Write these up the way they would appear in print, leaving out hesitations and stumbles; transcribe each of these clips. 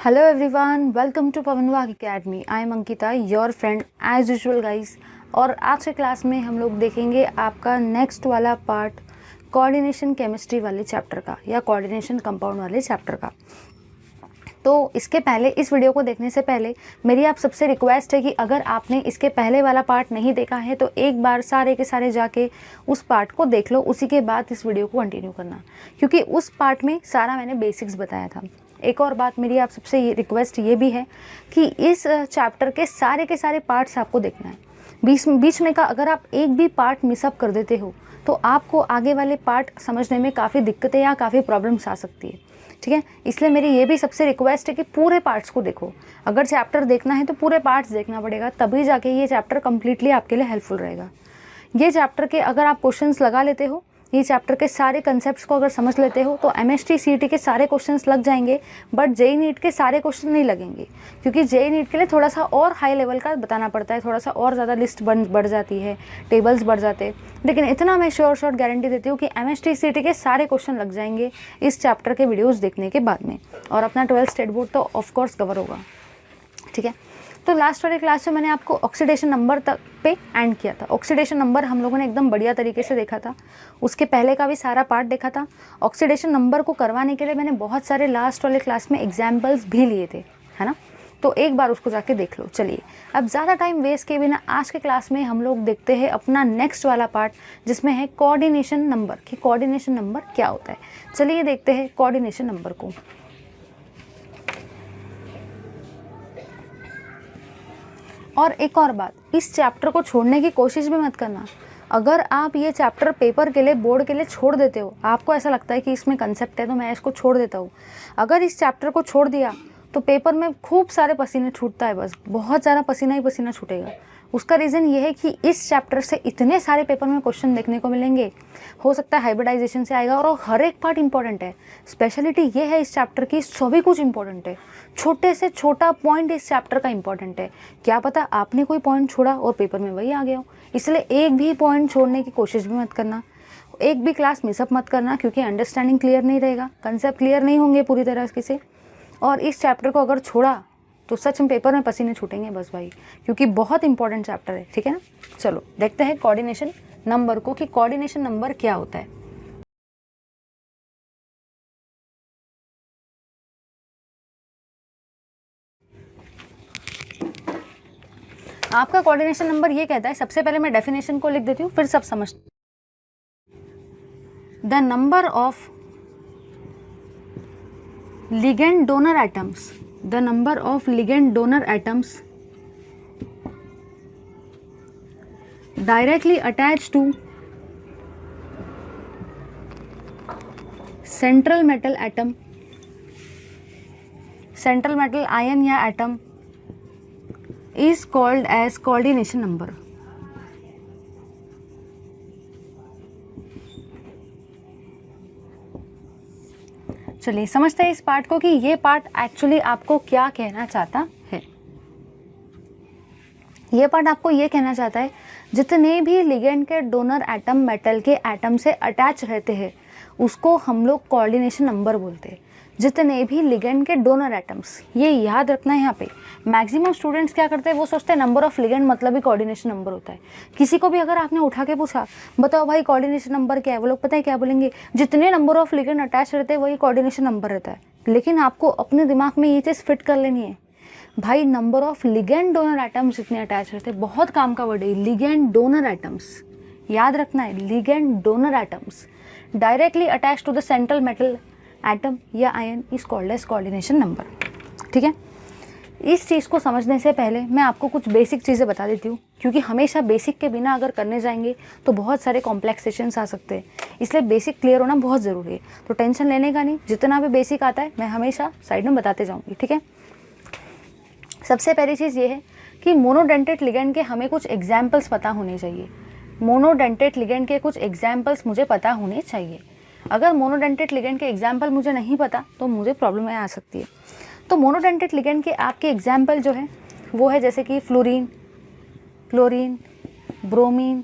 Hello everyone, welcome to Pawan Wagh academy. I am Ankita, your friend as usual guys. और आज के class में हम लोग देखेंगे आपका नेक्स्ट वाला पार्ट कोऑर्डिनेशन केमिस्ट्री वाले चैप्टर का या कोऑर्डिनेशन कंपाउंड वाले चैप्टर का। तो इसके पहले, इस वीडियो को देखने से पहले मेरी आप सबसे रिक्वेस्ट है कि अगर आपने इसके पहले वाला पार्ट नहीं देखा है तो एक बार सारे के सारे जाके उस पार्ट को देख लो, उसी के बाद इस वीडियो को कंटिन्यू करना, क्योंकि उस पार्ट में सारा मैंने बेसिक्स बताया था। एक और बात मेरी आप सबसे ये रिक्वेस्ट ये भी है कि इस चैप्टर के सारे पार्ट्स आपको देखना है। बीच में का अगर आप एक भी पार्ट मिसअप कर देते हो तो आपको आगे वाले पार्ट समझने में काफ़ी दिक्कतें या काफ़ी प्रॉब्लम्स आ सकती है, ठीक है। इसलिए मेरी ये भी सबसे रिक्वेस्ट है कि पूरे पार्ट्स को देखो। अगर चैप्टर देखना है तो पूरे पार्ट्स देखना पड़ेगा, तभी जाके ये चैप्टर कम्प्लीटली आपके लिए हेल्पफुल रहेगा। ये चैप्टर के अगर आप क्वेश्चंस लगा लेते हो, ये चैप्टर के सारे कंसेप्ट्स को अगर समझ लेते हो तो एमएसटी सीईटी के सारे क्वेश्चंस लग जाएंगे, बट जेईई नीट के सारे क्वेश्चन नहीं लगेंगे, क्योंकि जेईई नीट के लिए थोड़ा सा और हाई लेवल का बताना पड़ता है, थोड़ा सा और ज़्यादा लिस्ट बढ़ जाती है, टेबल्स बढ़ जाते हैं। लेकिन इतना मैं श्योर गारंटी देती हूँ कि एमएसटी सीईटी के सारे क्वेश्चन लग जाएंगे इस चैप्टर के वीडियोज़ देखने के बाद में, और अपना 12th स्टेट बोर्ड तो ऑफकोर्स कवर होगा, ठीक है। तो लास्ट वाली क्लास में मैंने आपको ऑक्सीडेशन नंबर तक पे एंड किया था। ऑक्सीडेशन नंबर हम लोगों ने एकदम बढ़िया तरीके से देखा था, उसके पहले का भी सारा पार्ट देखा था। ऑक्सीडेशन नंबर को करवाने के लिए मैंने बहुत सारे लास्ट वाले क्लास में एग्जाम्पल्स भी लिए थे, है ना। तो एक बार उसको जाके देख लो। चलिए, अब ज़्यादा टाइम वेस्ट किए बिना आज के क्लास में हम लोग देखते हैं अपना नेक्स्ट वाला पार्ट, जिसमें है कोऑर्डिनेशन नंबर, कि कोऑर्डिनेशन नंबर क्या होता है। चलिए देखते हैं कोऑर्डिनेशन नंबर को। और एक और बात, इस चैप्टर को छोड़ने की कोशिश भी मत करना। अगर आप ये चैप्टर पेपर के लिए, बोर्ड के लिए छोड़ देते हो, आपको ऐसा लगता है कि इसमें कंसेप्ट है तो मैं इसको छोड़ देता हूँ, अगर इस चैप्टर को छोड़ दिया तो पेपर में खूब सारे पसीने छूटता है, बस बहुत ज़्यादा पसीना ही पसीना छूटेगा। उसका रीज़न ये है कि इस चैप्टर से इतने सारे पेपर में क्वेश्चन देखने को मिलेंगे, हो सकता है हाइब्रिडाइजेशन से आएगा, और हर एक पार्ट इंपॉर्टेंट है। स्पेशलिटी ये है इस चैप्टर की, सभी कुछ इंपॉर्टेंट है, छोटे से छोटा पॉइंट इस चैप्टर का इंपॉर्टेंट है। क्या पता आपने कोई पॉइंट छोड़ा और पेपर में वही आ गया हो, इसलिए एक भी पॉइंट छोड़ने की कोशिश भी मत करना, एक भी क्लास मिसअप मत करना, क्योंकि अंडरस्टैंडिंग क्लियर नहीं रहेगा, कंसेप्ट क्लियर नहीं होंगे पूरी तरह से। और इस चैप्टर को अगर छोड़ा तो सच में पेपर में पसीने छूटेंगे बस भाई, क्योंकि बहुत इंपॉर्टेंट चैप्टर है, ठीक है ना। चलो देखते हैं कोऑर्डिनेशन नंबर को, कि कोऑर्डिनेशन नंबर क्या होता है। आपका कोऑर्डिनेशन नंबर ये कहता है, सबसे पहले मैं डेफिनेशन को लिख देती हूँ, फिर सब समझ। The number of ligand donor atoms, the number of ligand donor atoms directly attached to central metal atom, central metal ion या atom is called as coordination number। चलिए समझते हैं इस पार्ट को, कि ये पार्ट एक्चुअली आपको क्या कहना चाहता है। ये पार्ट आपको ये कहना चाहता है, जितने भी लिगेंड के डोनर एटम मेटल के एटम से अटैच रहते हैं उसको हम लोग कोऑर्डिनेशन नंबर बोलते हैं। जितने भी लिगेंड के डोनर एटम्स, ये याद रखना है। यहाँ पे मैक्सिमम स्टूडेंट्स क्या करते हैं, वो सोचते हैं नंबर ऑफ लिगेंड मतलब ही कोऑर्डिनेशन नंबर होता है। किसी को भी अगर आपने उठा के पूछा, बताओ भाई कोऑर्डिनेशन नंबर क्या है, वो लोग पता है क्या बोलेंगे, जितने नंबर ऑफ लिगेंड अटैच रहते हैं वही कोऑर्डिनेशन नंबर रहता है। लेकिन आपको अपने दिमाग में ये चीज़ फिट कर लेनी है भाई, number of ligand donor atoms जितने अटैच रहते हैं, बहुत काम का वर्ड है लिगेंड डोनर एटम्स, याद रखना है, ligand donor atoms directly attach to the central metal atom या ion is called as coordination number, ठीक है। इस चीज़ को समझने से पहले मैं आपको कुछ बेसिक चीज़ें बता देती हूँ, क्योंकि हमेशा बेसिक के बिना अगर करने जाएंगे तो बहुत सारे कॉम्प्लेक्सेशंस आ सकते हैं, इसलिए बेसिक क्लियर होना बहुत ज़रूरी है। तो टेंशन लेने का नहीं, जितना भी बेसिक आता है मैं हमेशा साइड में बताते जाऊँगी, ठीक है। सबसे पहली चीज़ ये है कि मोनोडेंटेट लिगेंड के हमें कुछ एग्जाम्पल्स पता होने चाहिए। मोनोडेंटेट लिगेंड के कुछ एग्जाम्पल्स मुझे पता होने चाहिए। अगर मोनोडेंटेट लिगेंड के एग्जाम्पल मुझे नहीं पता तो मुझे प्रॉब्लम आ सकती है। तो मोनोडेंटेट लिगेंड के आपके एग्जाम्पल जो है वो है जैसे कि फ्लोरीन, क्लोरीन, ब्रोमीन,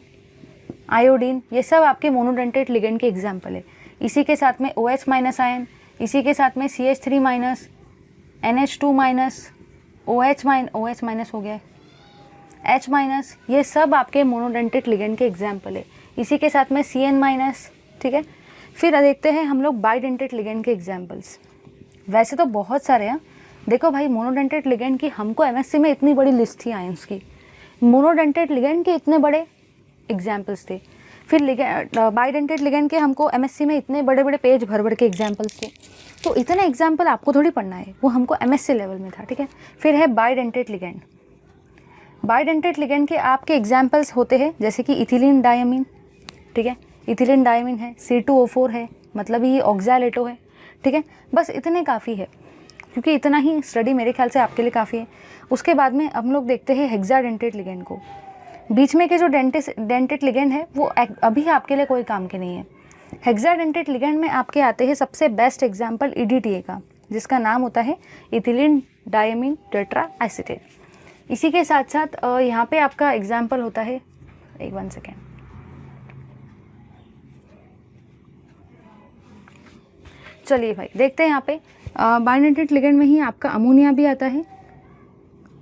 आयोडीन, ये सब आपके मोनोडेंटेट लिगेंड के एग्जाम्पल है। इसी के साथ में OH- आयन, इसी के साथ में CH3-, NH2 minus, OH minus हो गया, H माइनस, ये सब आपके मोनोडेंटेट लिगेंड के एग्जाम्पल है। इसी के साथ में CN माइनस, ठीक है। फिर देखते हैं हम लोग बाइडेंटेट लिगेंड के एग्जाम्पल्स। वैसे तो बहुत सारे हैं, देखो भाई मोनोडेंटेट लिगेंड की हमको MSc में इतनी बड़ी लिस्ट थी आयंस की, मोनोडेंटेट लिगेंड के इतने बड़े एग्जाम्पल्स थे। फिर बाइडेंटेट लिगेंड के हमको MSc में इतने बड़े बड़े पेज भर भर के एग्जाम्पल्स थे। तो इतने एग्जाम्पल आपको थोड़ी पढ़ना है, वो हमको MSc लेवल में था, ठीक है। फिर है बाइडेंटेट लिगेंड। बाइडेंटेट लिगेंड के आपके एग्जाम्पल्स होते हैं जैसे कि इथिलीन डायमीन, ठीक है, इथिलीन डायमीन है, C2O4 है, मतलब ये ऑक्सैलेटो है, ठीक है। बस इतने काफ़ी है, क्योंकि इतना ही स्टडी मेरे ख्याल से आपके लिए काफ़ी है। उसके बाद में हम लोग देखते हैं हेक्साडेंटेट लिगेंड को। बीच में के जो डेंटेट लिगेंड है वो अभी आपके लिए कोई काम के नहीं है। हेक्साडेंटेट लिगेंड में आपके आते हैं सबसे बेस्ट एग्जाम्पल EDTA का, जिसका नाम होता है इथिलीन डायमीन टेट्रा एसीटेट। इसी के साथ साथ यहाँ पे आपका एग्जाम्पल होता है, एक 1 सेकेंड, चलिए भाई देखते हैं यहाँ पे बाइडेंटेट लिगेंड में ही आपका अमोनिया भी आता है,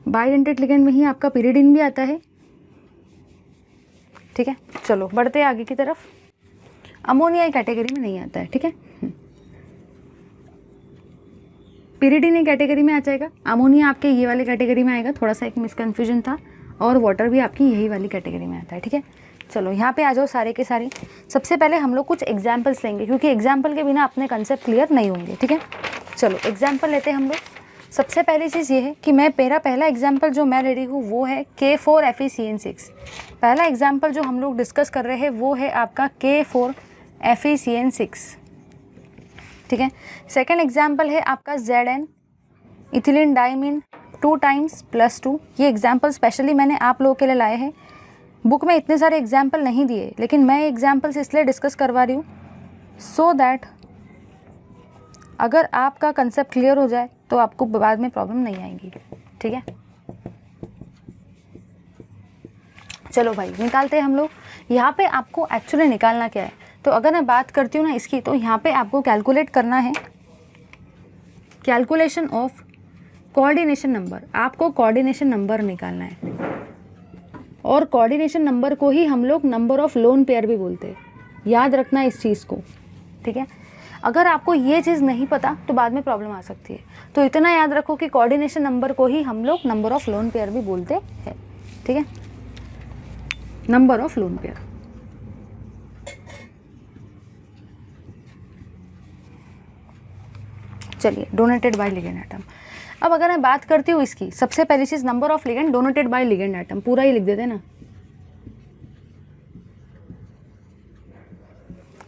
बाइडेंटेट लिगेंड में ही आपका पिरिडिन भी आता है, ठीक है। चलो बढ़ते हैं आगे की तरफ। अमोनिया कैटेगरी में नहीं आता है, ठीक है। पिरिडिन एक कैटेगरी में आ जाएगा, अमोनिया आपके ये वाली कैटेगरी में आएगा, थोड़ा सा एक मिसकन्फ्यूजन था, और वाटर भी आपकी यही वाली कैटेगरी में आता है, ठीक है। चलो यहाँ पे आ जाओ सारे के सारे। सबसे पहले हम लोग कुछ एग्जाम्पल्स लेंगे, क्योंकि एग्जाम्पल के बिना अपने कंसेप्ट क्लियर नहीं होंगे, ठीक है। चलो एग्जाम्पल लेते हैं हम लोग। सबसे पहली चीज़ ये है कि मेरा पहला एग्जाम्पल जो मैं ले रही हूँ वो है K4FeCN6। पहला एग्जाम्पल जो हम लोग डिस्कस कर रहे हैं वो है आपका K4FeCN6, ठीक है। सेकेंड एग्जाम्पल है आपका Zn इथिलीन डायमीन 2 टाइम्स +2। ये एग्जाम्पल स्पेशली मैंने आप लोगों के लिए लाए हैं। बुक में इतने सारे एग्जाम्पल नहीं दिए, लेकिन मैं एग्जाम्पल्स इसलिए डिस्कस करवा रही हूँ सो दैट अगर आपका कंसेप्ट क्लियर हो जाए तो आपको बाद में प्रॉब्लम नहीं आएगी, ठीक है। चलो भाई निकालते हैं हम लोग। यहाँ पे आपको एक्चुअली निकालना क्या है, तो अगर मैं बात करती हूँ ना इसकी, तो यहाँ पे आपको कैलकुलेट करना है कैलकुलेशन ऑफ कोऑर्डिनेशन नंबर। आपको कोऑर्डिनेशन नंबर निकालना है, और कोऑर्डिनेशन नंबर को ही हम लोग नंबर ऑफ लोन पेयर भी बोलते हैं। याद रखना इस चीज़ को, ठीक है। अगर आपको ये चीज़ नहीं पता तो बाद में प्रॉब्लम आ सकती है, तो इतना याद रखो कि कोऑर्डिनेशन नंबर को ही हम लोग नंबर ऑफ लोन पेयर भी बोलते हैं, ठीक है। Number of lone pair. चलिए डोनेटेड बाय लिगेंड एटम। अब अगर मैं बात करती हूँ इसकी, सबसे पहली चीज़ number of ligand donated by ligand atom, पूरा ही लिख देते ना।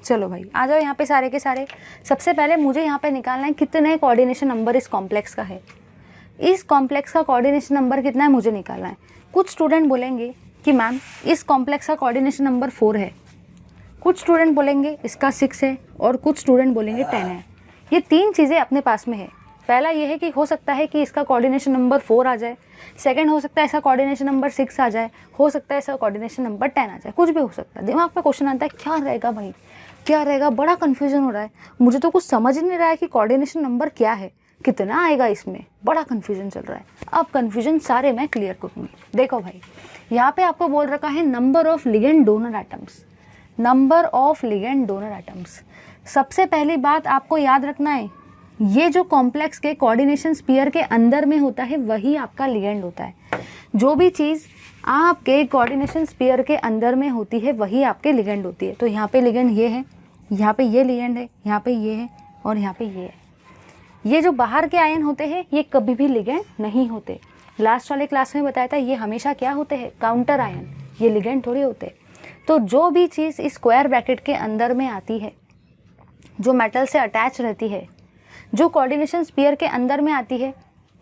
चलो भाई आ जाओ यहाँ पे सारे के सारे। सबसे पहले मुझे यहाँ पे निकालना है कितने कोऑर्डिनेशन नंबर इस कॉम्प्लेक्स का है। इस कॉम्प्लेक्स का कोऑर्डिनेशन नंबर कितना है मुझे निकालना है। कुछ स्टूडेंट बोलेंगे कि मैम इस कॉम्प्लेक्स का कोऑर्डिनेशन नंबर 4 है, कुछ स्टूडेंट बोलेंगे इसका 6 है, और कुछ स्टूडेंट बोलेंगे 10 है। ये 3 चीज़ें अपने पास में है। पहला ये है कि हो सकता है कि इसका कोऑर्डिनेशन नंबर 4 आ जाए, सेकंड हो सकता है इसका कोऑर्डिनेशन नंबर 6 आ जाए, हो सकता है इसका कोऑर्डिनेशन नंबर 10 आ जाए, कुछ भी हो सकता है। दिमाग पे क्वेश्चन आता है क्या रहेगा भाई, क्या रहेगा, बड़ा कन्फ्यूजन हो रहा है, मुझे तो कुछ समझ ही नहीं रहा है कि कोऑर्डिनेशन नंबर क्या है, कितना आएगा इसमें, बड़ा कन्फ्यूजन चल रहा है। अब कन्फ्यूजन सारे मैं क्लियर करूँगी। देखो भाई यहाँ पे आपको बोल रखा है number of ligand donor atoms, number of ligand donor atoms. सबसे पहली बात आपको याद रखना है, ये जो कॉम्प्लेक्स के कोऑर्डिनेशन स्फीयर के अंदर में होता है वही आपका लिगेंड होता है। जो भी चीज़ आपके कोऑर्डिनेशन स्फीयर के अंदर में होती है वही आपके लिगेंड होती है। तो यहाँ पे लिगेंड ये है, यहाँ पे ये लिगेंड है, यहाँ पे ये है, और यहाँ पे ये है। ये जो बाहर के आयन होते हैं ये कभी भी लिगेंड नहीं होते। लास्ट वाले क्लास में बताया था ये हमेशा क्या होते हैं, काउंटर आयन, ये लिगेंड थोड़ी होते। तो जो भी चीज़ इस स्क्वायर ब्रैकेट के अंदर में आती है, जो मेटल से अटैच रहती है, जो कोऑर्डिनेशन स्फीयर के अंदर में आती है,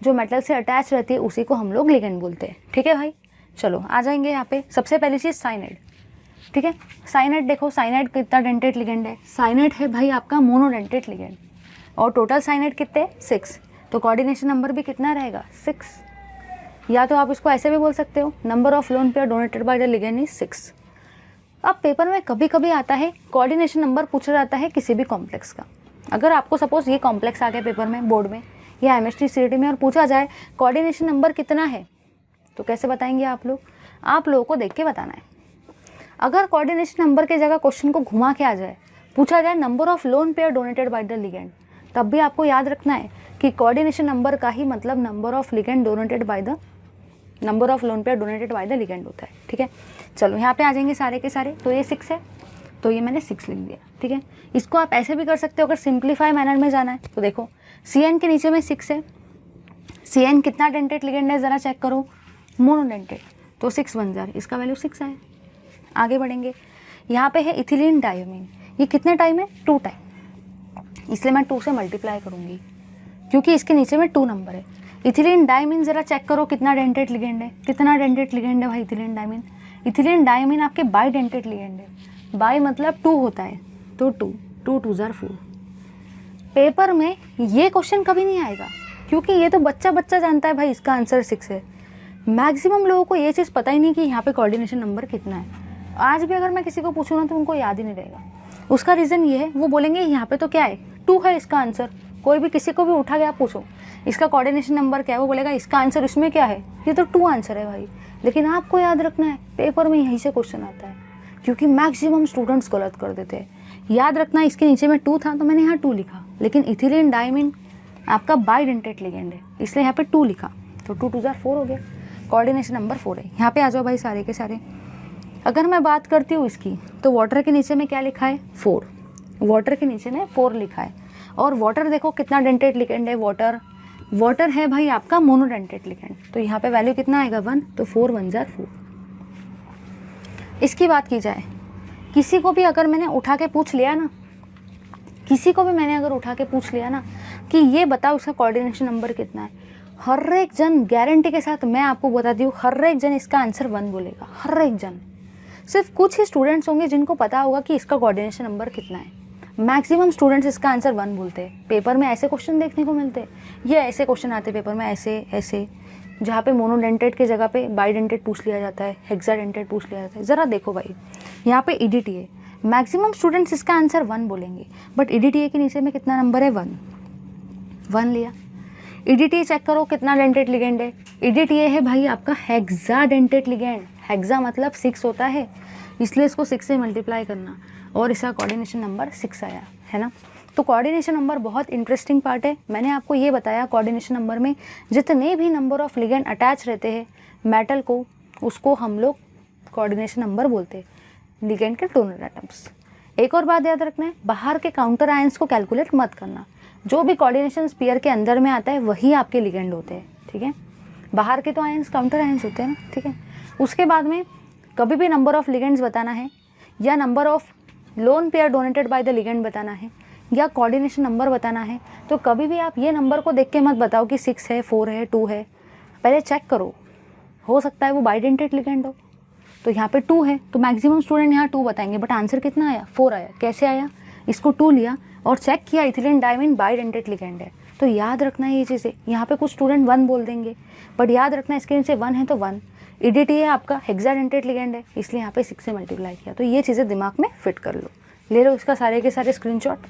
जो मेटल से अटैच रहती है, उसी को हम लोग लिगेंड बोलते हैं। ठीक है भाई, चलो आ जाएंगे यहाँ पे। सबसे पहली चीज़ साइनाइड, ठीक है। साइनाइड देखो, साइनाइड कितना डेंटेट लिगेंड है, साइनाइड है भाई आपका मोनोडेंटेट लिगेंड, और टोटल साइनाइड कितने 6, तो कोऑर्डिनेशन नंबर भी कितना रहेगा 6। या तो आप इसको ऐसे भी बोल सकते हो, number of lone pair donated by the ligand is 6। अब पेपर में कभी कभी आता है कोऑर्डिनेशन नंबर पूछा जाता है किसी भी कॉम्प्लेक्स का। अगर आपको सपोज ये कॉम्प्लेक्स आ गया पेपर में, बोर्ड में, या MST में और पूछा जाए कोऑर्डिनेशन नंबर कितना है, तो कैसे बताएंगे आप लोगों को देख के बताना है। अगर कोऑर्डिनेशन नंबर के जगह क्वेश्चन को घुमा के आ जाए, पूछा जाए number of lone pair donated by the ligand, तब भी आपको याद रखना है कि कोऑर्डिनेशन नंबर का ही मतलब number of ligand donated by the number of lone pair donated by the ligand होता है। ठीक है, चलो यहाँ पे आ जाएंगे सारे के सारे। तो ये 6 है, तो ये मैंने 6 लिख दिया। ठीक है, इसको आप ऐसे भी कर सकते हो अगर सिंप्लीफाई मैनर में जाना है। तो देखो CN के नीचे में 6 है, CN कितना डेंटेड लिगेंड है ज़रा चेक करो, मोनोडेंटेड, तो 6 बन जा रही, इसका वैल्यू 6 आया। आगे बढ़ेंगे, यहाँ पे है इथिलीन डायोमीन, ये कितने टाइम है, 2 टाइम, इसलिए मैं 2 से मल्टीप्लाई करूँगी क्योंकि इसके नीचे में 2 नंबर है। इथिलीन डायमीन ज़रा चेक करो कितना डेंटेड लिगेंड है, कितना डेंटेड लिगेंड है भाई इथिलीन डायमीन। इथिलीन डायमीन आपके बाई डेंटेड लिगेंड है, बाई मतलब 2 होता है, तो 2 2 2 ज़ार 4। पेपर में ये क्वेश्चन कभी नहीं आएगा क्योंकि ये तो बच्चा जानता है भाई इसका आंसर 6 है। मैक्सिमम लोगों को ये चीज़ पता ही नहीं कि यहाँ पे कोऑर्डिनेशन नंबर कितना है। आज भी अगर मैं किसी को पूछूँ ना तो उनको याद ही नहीं रहेगा। उसका रीज़न ये है, वो बोलेंगे यहाँ पे तो क्या है, 2 है इसका आंसर। कोई भी किसी को भी उठा के आप पूछो इसका कोऑर्डिनेशन नंबर क्या है, वो बोलेगा इसका आंसर इसमें क्या है, ये तो 2 आंसर है भाई। लेकिन आपको याद रखना है पेपर में यहीं से क्वेश्चन आता है क्योंकि मैक्सिमम स्टूडेंट्स गलत कर देते हैं। याद रखना इसके नीचे में 2 था तो मैंने यहाँ 2 लिखा, लेकिन इथिलीन डायमीन आपका बाई डेंटेड लिगेंड है इसलिए यहाँ पे 2 लिखा, तो 2 2 ज़ार 4 हो गया। कोऑर्डिनेशन नंबर 4 है। यहाँ पे आ जाओ भाई सारे के सारे। अगर मैं बात करती हूँ इसकी, तो वाटर के नीचे में क्या लिखा है, 4, वाटर के नीचे में 4 लिखा है। और वाटर देखो कितना डेंटेड लिगेंड है, वाटर है भाई आपका मोनोडेंटेड लिगेंड, तो यहाँ पे वैल्यू कितना आएगा 1, तो 4 1 ज़ार 4। इसकी बात की जाए, किसी को भी अगर मैंने उठा के पूछ लिया ना, कि ये बताओ इसका कोऑर्डिनेशन नंबर कितना है, हर एक जन गारंटी के साथ मैं आपको बताती हूँ, हर एक जन इसका आंसर 1 बोलेगा, हर एक जन। सिर्फ कुछ ही स्टूडेंट्स होंगे जिनको पता होगा कि इसका कोऑर्डिनेशन नंबर कितना है। मैक्सिमम स्टूडेंट्स इसका आंसर 1 बोलते हैं। पेपर में ऐसे क्वेश्चन देखने को मिलते हैं, ये ऐसे क्वेश्चन आते हैं पेपर में, ऐसे जहाँ पे मोनोडेंटेड के जगह पे बाईडेंटेड पूछ लिया जाता है, हेक्साडेंटेड पूछ लिया जाता है। ज़रा देखो भाई, यहाँ पे EDTA, मैक्सिमम स्टूडेंट्स इसका आंसर 1 बोलेंगे, बट EDTA के नीचे में कितना नंबर है, 1 लिया। EDTA चेक करो कितना डेंटेड लिगेंड है, EDTA है भाई आपका हेक्साडेंटेड लिगेंड, हेक्सा मतलब 6 होता है, इसलिए इसको 6 से मल्टीप्लाई करना और इसका कोऑर्डिनेशन नंबर 6 आया है ना। तो कोऑर्डिनेशन नंबर बहुत इंटरेस्टिंग पार्ट है। मैंने आपको ये बताया कोऑर्डिनेशन नंबर में जितने भी नंबर ऑफ लिगेंड अटैच रहते हैं मेटल को, उसको हम लोग कोऑर्डिनेशन नंबर बोलते हैं, लिगेंड के डोनर एटम्स। एक और बात याद रखना है, बाहर के काउंटर आयंस को कैलकुलेट मत करना, जो भी कोऑर्डिनेशन स्फीयर के अंदर में आता है वही आपके लिगेंड होते हैं। ठीक है, बाहर के तो आयंस काउंटर आयंस होते हैं ना। ठीक है, उसके बाद में कभी भी नंबर ऑफ लिगेंड्स बताना है या number of lone pair donated by the ligand बताना है या कोऑर्डिनेशन नंबर बताना है, तो कभी भी आप ये नंबर को देख के मत बताओ कि 6 है, 4 है, 2 है। पहले चेक करो, हो सकता है वो बाईडेंटेड लिगेंड हो। तो यहाँ पे 2 है तो मैक्सिमम स्टूडेंट यहाँ 2 बताएंगे, बट आंसर कितना आया, 4 आया। कैसे आया, इसको 2 लिया और चेक किया इथिलीन डायमीन बाईडेंटेड लिगेंड है। तो याद रखना है ये चीज़ें। यहाँ पे कुछ स्टूडेंट 1 बोल देंगे, बट याद रखना इसके नीचे 1 है तो 1। EDTA आपका हेक्साडेंटेड लिगेंड है, इसलिए यहाँ पे 6 से मल्टीप्लाई किया। तो ये चीज़ें दिमाग में फिट कर लो, ले लो इसका सारे के सारे स्क्रीनशॉट।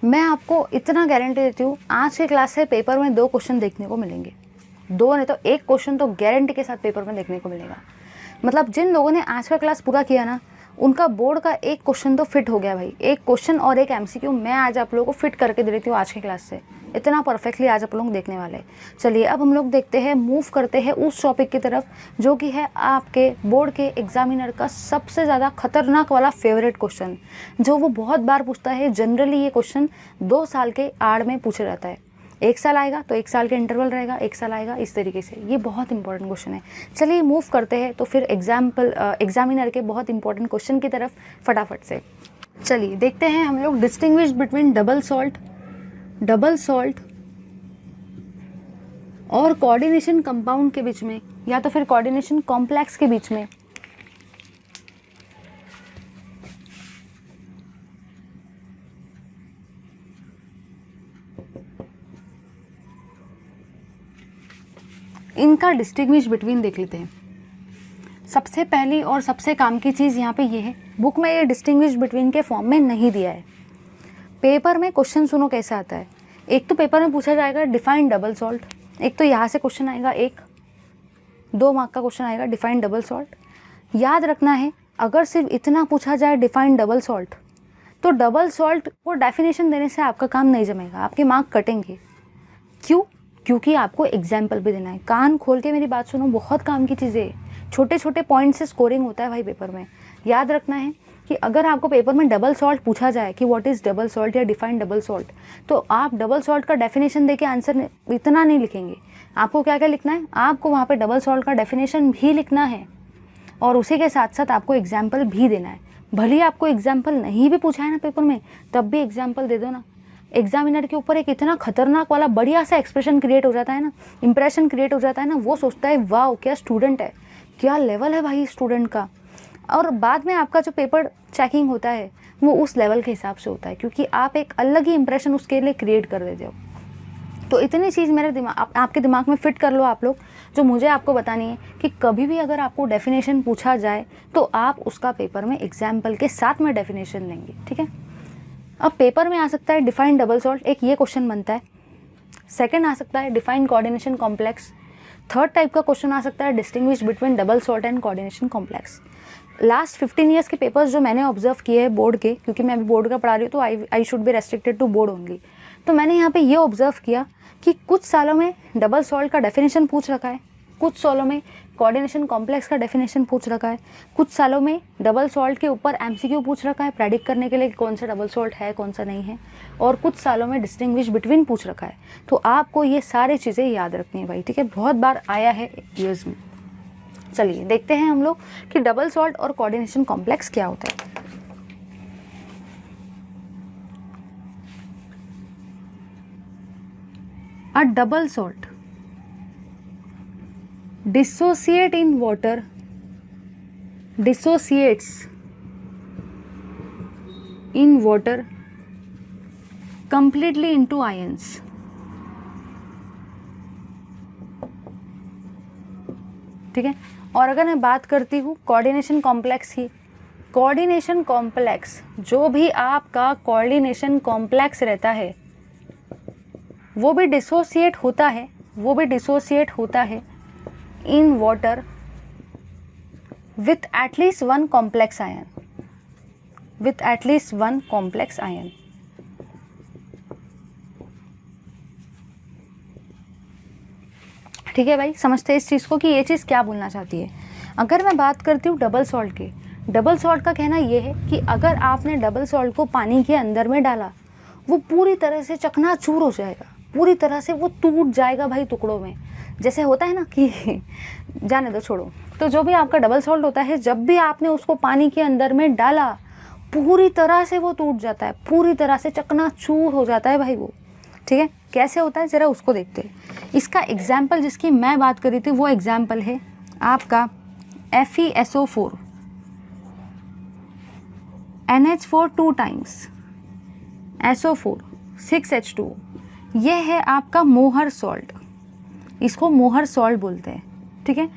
मैं आपको इतना गारंटी देती हूँ, आज के क्लास से पेपर में 2 क्वेश्चन देखने को मिलेंगे, 2 नहीं तो 1 क्वेश्चन तो गारंटी के साथ पेपर में देखने को मिलेगा। मतलब जिन लोगों ने आज का क्लास पूरा किया ना, उनका बोर्ड का 1 क्वेश्चन तो फिट हो गया भाई। 1 क्वेश्चन और 1 MCQ मैं आज आप लोगों को फिट करके दे देती हूँ आज के क्लास से। इतना परफेक्टली आज आप लोग देखने वाले। चलिए अब हम लोग देखते हैं, मूव करते हैं उस टॉपिक की तरफ जो कि है आपके बोर्ड के एग्जामिनर का सबसे ज़्यादा खतरनाक वाला फेवरेट क्वेश्चन, जो वो बहुत बार पूछता है। जनरली ये क्वेश्चन 2 साल के आड़ में पूछा जाता है। 1 साल आएगा तो 1 साल का इंटरवल रहेगा, 1 साल आएगा, इस तरीके से। ये बहुत इंपॉर्टेंट क्वेश्चन है। चलिए मूव करते हैं तो फिर एग्जामिनर के बहुत इंपॉर्टेंट क्वेश्चन की तरफ फटाफट से। चलिए देखते हैं हम लोग डिस्टिंग्विश बिटवीन डबल सॉल्ट और कोऑर्डिनेशन कंपाउंड के बीच में, या तो फिर कोऑर्डिनेशन कॉम्प्लेक्स के बीच में। इनका डिस्टिंग्विश बिटवीन देख लेते हैं। सबसे पहली और सबसे काम की चीज़ यहाँ पे ये है, बुक में ये डिस्टिंग्विश बिटवीन के फॉर्म में नहीं दिया है। पेपर में क्वेश्चन सुनो कैसा आता है, एक तो पेपर में पूछा जाएगा डिफाइन डबल सॉल्ट, एक तो यहाँ से क्वेश्चन आएगा, एक 2 मार्क का क्वेश्चन आएगा डिफाइन डबल सॉल्ट। याद रखना है अगर सिर्फ इतना पूछा जाए डिफाइन डबल सॉल्ट, तो डबल सॉल्ट को डेफिनेशन देने से आपका काम नहीं जमेगा, आपके मार्क कटेंगे। क्यों? क्योंकि आपको एग्जाम्पल भी देना है। कान खोल के मेरी बात सुनो, बहुत काम की चीज़ें, छोटे छोटे पॉइंट से स्कोरिंग होता है भाई पेपर में। याद रखना है कि अगर आपको पेपर में डबल सॉल्ट पूछा जाए कि व्हाट इज़ डबल सॉल्ट या डिफाइन डबल सॉल्ट, तो आप डबल सॉल्ट का डेफिनेशन देके आंसर इतना नहीं लिखेंगे। आपको क्या क्या लिखना है, आपको वहाँ पे डबल सॉल्ट का डेफिनेशन भी लिखना है और उसी के साथ साथ आपको एग्जाम्पल भी देना है। भले ही आपको एग्जाम्पल नहीं भी पूछा है ना पेपर में, तब भी एग्जाम्पल दे दो ना। एग्जामिनर के ऊपर एक इतना खतरनाक वाला बढ़िया सा एक्सप्रेशन क्रिएट हो जाता है ना, इंप्रेशन क्रिएट हो जाता है ना, वो सोचता है वाह क्या स्टूडेंट है, क्या लेवल है भाई स्टूडेंट का। और बाद में आपका जो पेपर चेकिंग होता है वो उस लेवल के हिसाब से होता है, क्योंकि आप एक अलग ही इंप्रेशन उसके लिए क्रिएट कर देते हो। तो इतनी चीज़ मेरे दिमाग आपके दिमाग में फिट कर लो आप लोग, जो मुझे आपको बतानी है कि कभी भी अगर आपको डेफिनेशन पूछा जाए तो आप उसका पेपर में एग्जाम्पल के साथ में डेफिनेशन लेंगे, ठीक है। अब पेपर में आ सकता है डिफाइन डबल सॉल्ट, एक ये क्वेश्चन बनता है। सेकंड आ सकता है define coordination complex. Third type का क्वेश्चन आ सकता है distinguish between double salt and coordination complex. Last 15 years के पेपर्स जो मैंने ऑब्जर्व किए हैं बोर्ड के, क्योंकि मैं अभी बोर्ड का पढ़ा रही हूँ तो I should be restricted to board only, तो मैंने यहाँ पे ये ऑब्जर्व किया कि कुछ सालों में डबल सॉल्ट का डेफिनेशन पूछ रखा है, कुछ सालों में कोऑर्डिनेशन कॉम्प्लेक्स का डेफिनेशन पूछ रखा है, कुछ सालों में डबल सॉल्ट के ऊपर एमसीक्यू पूछ रखा है प्रेडिक्ट करने के लिए कि कौन सा डबल सॉल्ट है कौन सा नहीं है, और कुछ सालों में डिस्टिंग्विश बिटवीन पूछ रखा है। तो आपको ये सारी चीज़ें याद रखनी है भाई, ठीक है, बहुत बार आया है ईयर्स में। चलिए देखते हैं हम लोग कि डबल सॉल्ट और कोऑर्डिनेशन कॉम्प्लेक्स क्या होता है। A double salt dissociates in water completely into ions. ठीक है, और अगर मैं बात करती हूँ कोऑर्डिनेशन कॉम्प्लेक्स की, कोऑर्डिनेशन कॉम्प्लेक्स, जो भी आपका कोऑर्डिनेशन कॉम्प्लेक्स रहता है वो भी डिसोसिएट होता है in water with at least one complex ion, ठीक है भाई, समझते हैं इस चीज़ को कि ये चीज़ क्या बोलना चाहती है। अगर मैं बात करती हूँ डबल सॉल्ट की, डबल सॉल्ट का कहना ये है कि अगर आपने डबल सॉल्ट को पानी के अंदर में डाला, वो पूरी तरह से चकनाचूर हो जाएगा, पूरी तरह से वो टूट जाएगा भाई टुकड़ों में। जैसे होता है ना कि जाने दो, छोड़ो। तो जो भी आपका डबल सॉल्ट होता है, जब भी आपने उसको पानी के अंदर में डाला, पूरी तरह से वो टूट जाता है, पूरी तरह से चकनाचूर हो जाता है भाई वो, ठीक है। कैसे होता है ज़रा उसको देखते हैं। इसका एग्जाम्पल जिसकी मैं बात कर रही थी वो एग्जाम्पल है आपका FeSO4 NH4 2 times SO4 6H2, ये है आपका मोहर सॉल्ट, इसको मोहर सॉल्ट बोलते हैं, ठीक है।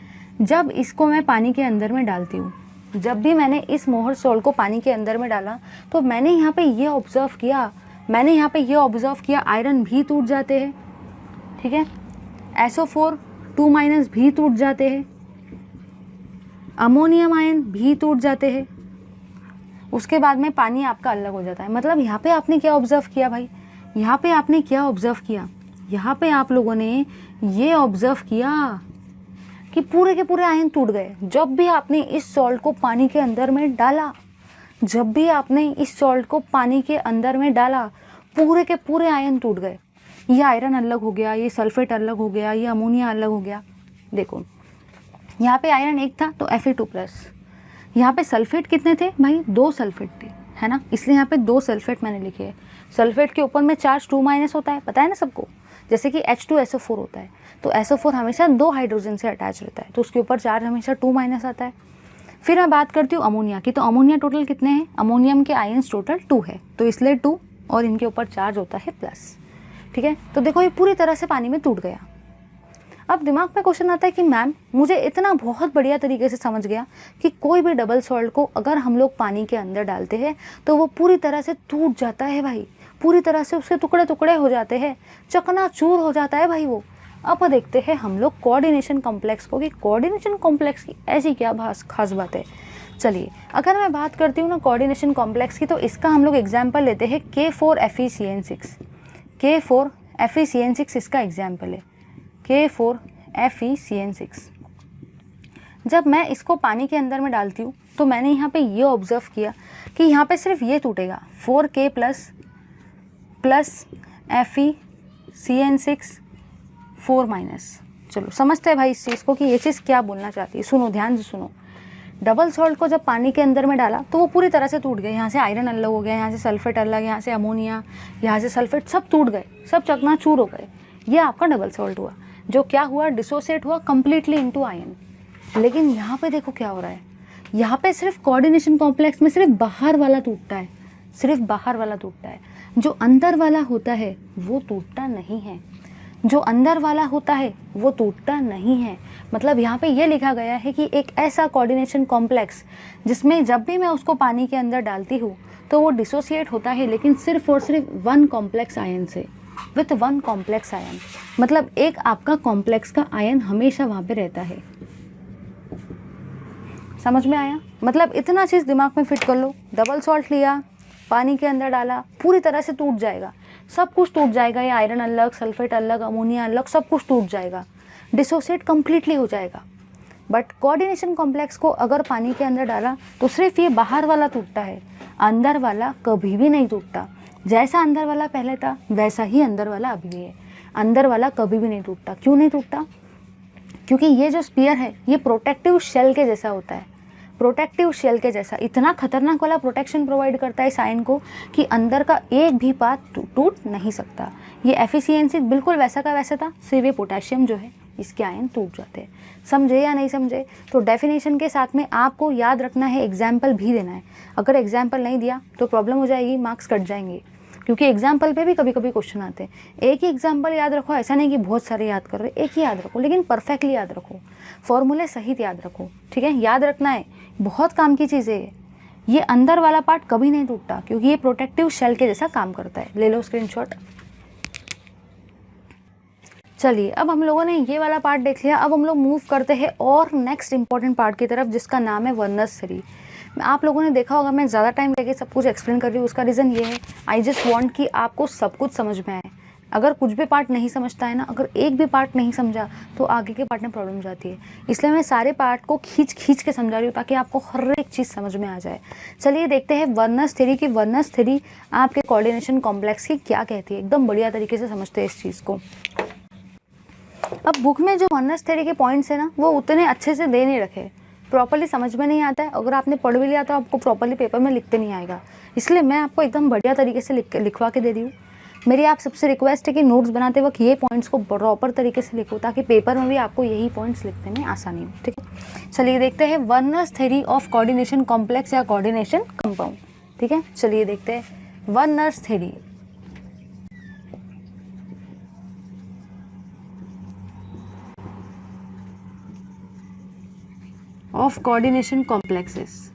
जब इसको मैं पानी के अंदर में डालती हूँ, जब भी मैंने इस मोहर सॉल्ट को पानी के अंदर में डाला, तो मैंने यहाँ पे ये ऑब्ज़र्व किया आयरन भी टूट जाते हैं, ठीक है, SO4 2- भी टूट जाते हैं, अमोनियम आयन भी टूट जाते हैं, उसके बाद में पानी आपका अलग हो जाता है। मतलब यहाँ पे आपने क्या ऑब्ज़र्व किया भाई, यहाँ पे आपने क्या ऑब्ज़र्व किया, यहाँ पे आप लोगों ने ये ऑब्ज़र्व किया कि पूरे के पूरे आयन टूट गए। जब भी आपने इस सॉल्ट को पानी के अंदर में डाला, पूरे के पूरे आयन टूट गए। ये आयरन अलग हो गया, ये सल्फेट अलग हो गया, ये अमोनिया अलग हो गया। देखो यहाँ पे आयरन एक था तो Fe2+, यहाँ पे सल्फेट कितने थे भाई, 2 सल्फेट थे, है ना, इसलिए यहाँ पे 2 सल्फेट मैंने लिखे हैं। सल्फेट के ऊपर में चार्ज 2- होता है, पता है ना सबको, जैसे कि H2SO4 होता है, तो SO4 हमेशा 2 हाइड्रोजन से अटैच रहता है, तो उसके ऊपर चार्ज हमेशा 2- आता है। फिर मैं बात करती हूँ अमोनिया की, तो अमोनिया टोटल कितने हैं, अमोनियम के आयन्स टोटल 2 है, तो इसलिए 2, और इनके ऊपर चार्ज होता है प्लस, ठीक है। तो देखो ये पूरी तरह से पानी में टूट गया। अब दिमाग में क्वेश्चन आता है कि मैम मुझे इतना बहुत बढ़िया तरीके से समझ गया कि कोई भी डबल सॉल्ट को अगर हम लोग पानी के अंदर डालते हैं तो वो पूरी तरह से टूट जाता है भाई, पूरी तरह से उसके टुकड़े टुकड़े हो जाते हैं, चकनाचूर हो जाता है भाई वो। अब देखते हैं हम लोग कोऑर्डिनेशन कॉम्प्लेक्स को कि कोऑर्डिनेशन कॉम्प्लेक्स की ऐसी क्या खास बात है। चलिए, अगर मैं बात करती हूँ ना कोऑर्डिनेशन कॉम्प्लेक्स की, तो इसका हम लोग एग्जाम्पल लेते हैं K4FeCN6। K4FeCN6 इसका एग्जाम्पल है, K4FeCN6। जब मैं इसको पानी के अंदर में डालती हूँ तो मैंने यहाँ पे ये ऑब्जर्व किया कि यहाँ पे सिर्फ ये टूटेगा, 4K प्लस FeCN6 4-। चलो समझते हैं भाई इस चीज़ को कि ये चीज़ क्या बोलना चाहती है। सुनो, ध्यान से सुनो। डबल सॉल्ट को जब पानी के अंदर में डाला तो वो पूरी तरह से टूट गए। यहाँ से आयरन अलग हो गया, यहाँ से सल्फेट अलग, यहाँ से अमोनिया, यहाँ से सल्फेट, सब टूट गए, सब चकनाचूर हो गए। ये आपका डबल सॉल्ट हुआ, जो क्या हुआ, डिसोसिएट हुआ कम्प्लीटली इनटू आयन। लेकिन यहाँ पे देखो क्या हो रहा है, यहाँ पे सिर्फ कोऑर्डिनेशन कॉम्प्लेक्स में सिर्फ बाहर वाला टूटता है, सिर्फ बाहर वाला टूटता है, जो अंदर वाला होता है वो टूटता नहीं है, जो अंदर वाला होता है वो टूटता नहीं है। मतलब यहाँ पे ये लिखा गया है कि एक ऐसा कोऑर्डिनेशन कॉम्प्लेक्स जिसमें जब भी मैं उसको पानी के अंदर डालती हूँ तो वो डिसोसिएट होता है, लेकिन सिर्फ और सिर्फ वन कॉम्प्लेक्स आयन से, विथ वन कॉम्प्लेक्स आयन। मतलब एक आपका कॉम्प्लेक्स का आयन हमेशा वहाँ पे रहता है। समझ में आया? मतलब इतना चीज़ दिमाग में फिट कर लो। डबल सॉल्ट लिया, पानी के अंदर डाला, पूरी तरह से टूट जाएगा, सब कुछ टूट जाएगा। ये आयरन अलग, सल्फेट अलग, अमोनिया अलग, सब कुछ टूट जाएगा, डिसोसिएट कम्प्लीटली हो जाएगा। बट कोऑर्डिनेशन कॉम्प्लेक्स को अगर पानी के अंदर डाला तो सिर्फ ये बाहर वाला टूटता है, अंदर वाला कभी भी नहीं टूटता। जैसा अंदर वाला पहले था वैसा ही अंदर वाला अभी भी है, अंदर वाला कभी भी नहीं टूटता। क्यों नहीं टूटता? क्योंकि ये जो स्पीयर है ये प्रोटेक्टिव शेल के जैसा होता है, प्रोटेक्टिव शेल के जैसा। इतना खतरनाक वाला प्रोटेक्शन प्रोवाइड करता है इस आयन को कि अंदर का एक भी पार्ट टूट नहीं सकता। ये FeCN6 बिल्कुल वैसा का वैसा था, सिर्फ ये पोटेशियम जो है इसके आयन टूट जाते हैं। समझे या नहीं समझे? तो डेफिनेशन के साथ में आपको याद रखना है, एग्जाम्पल भी देना है। अगर एग्जाम्पल नहीं दिया तो प्रॉब्लम हो जाएगी, मार्क्स कट जाएंगे, क्योंकि एग्जाम्पल पे भी कभी कभी क्वेश्चन आते हैं। एक ही एग्जाम्पल याद रखो, ऐसा नहीं कि बहुत सारे याद कर रहे, एक ही याद रखो, लेकिन परफेक्टली याद रखो, फॉर्मूले सहित याद रखो, ठीक है? याद रखना है, बहुत काम की चीज़ें है। ये अंदर वाला पार्ट कभी नहीं टूटता क्योंकि ये प्रोटेक्टिव शेल के जैसा काम करता है। ले लो स्क्रीनशॉट। चलिए, अब हम लोगों ने ये वाला पार्ट देख लिया। अब हम लोग मूव करते हैं और नेक्स्ट इंपॉर्टेंट पार्ट की तरफ, जिसका नाम है वर्नर्स थ्योरी। आप लोगों ने देखा होगा मैं ज़्यादा टाइम लेके सब कुछ एक्सप्लेन कर रही हूँ, उसका रीज़न ये है, आई जस्ट वांट कि आपको सब कुछ समझ में आए। अगर कुछ भी पार्ट नहीं समझता है ना, अगर एक भी पार्ट नहीं समझा तो आगे के पार्ट में प्रॉब्लम हो जाती है। इसलिए मैं सारे पार्ट को खींच के समझा रही हूँ ताकि आपको हर एक चीज़ समझ में आ जाए। चलिए देखते हैं वर्नर्स थ्योरी की। वर्नर्स थ्योरी आपके कोऑर्डिनेशन कॉम्प्लेक्स की क्या कहती है, एकदम बढ़िया तरीके से समझते हैं इस चीज़ को। अब बुक में जो वर्नर्स थ्योरी के पॉइंट्स है ना, वो उतने अच्छे से दे नहीं रखे, प्रॉपर्ली समझ में नहीं आता है। अगर आपने पढ़ भी लिया तो आपको प्रॉपर्ली पेपर में लिखते नहीं आएगा, इसलिए मैं आपको एकदम बढ़िया तरीके से लिखवा के दे रही हूँ। मेरी आप सबसे रिक्वेस्ट है कि नोट्स बनाते वक्त ये पॉइंट्स को प्रॉपर तरीके से लिखो, ताकि पेपर में भी आपको यही पॉइंट्स लिखने में आसानी हो, ठीक है? चलिए देखते हैं Werner's theory of coordination complex या कोऑर्डिनेशन कंपाउंड, ठीक है? चलिए देखते हैं Werner's theory. Of coordination complexes.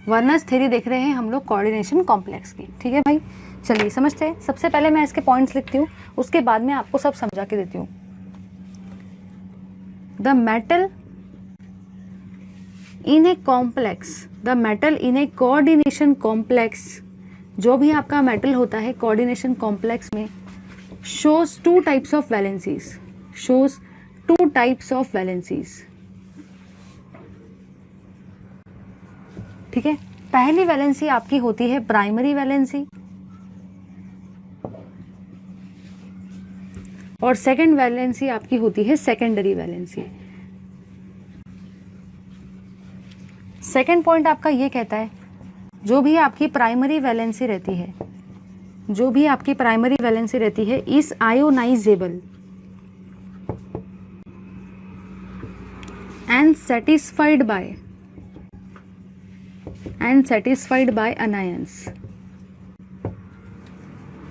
Werner's theory देख रहे हैं हम लोग कोऑर्डिनेशन कॉम्प्लेक्स की, ठीक है भाई? चलिए समझते हैं। सबसे पहले मैं इसके पॉइंट्स लिखती हूँ, उसके बाद में आपको सब समझा के देती हूँ। The metal in a complex, the metal in A coordination complex, जो भी आपका मेटल होता है कोऑर्डिनेशन कॉम्प्लेक्स में, shows two types of valencies, shows two types of valencies, ठीक है? पहली वैलेंसी आपकी होती है प्राइमरी वैलेंसी, और सेकंड वैलेंसी आपकी होती है सेकेंडरी वैलेंसी। सेकंड पॉइंट आपका ये कहता है, जो भी आपकी प्राइमरी वैलेंसी रहती है, जो भी आपकी प्राइमरी वैलेंसी रहती है, is ionisable and satisfied by anions,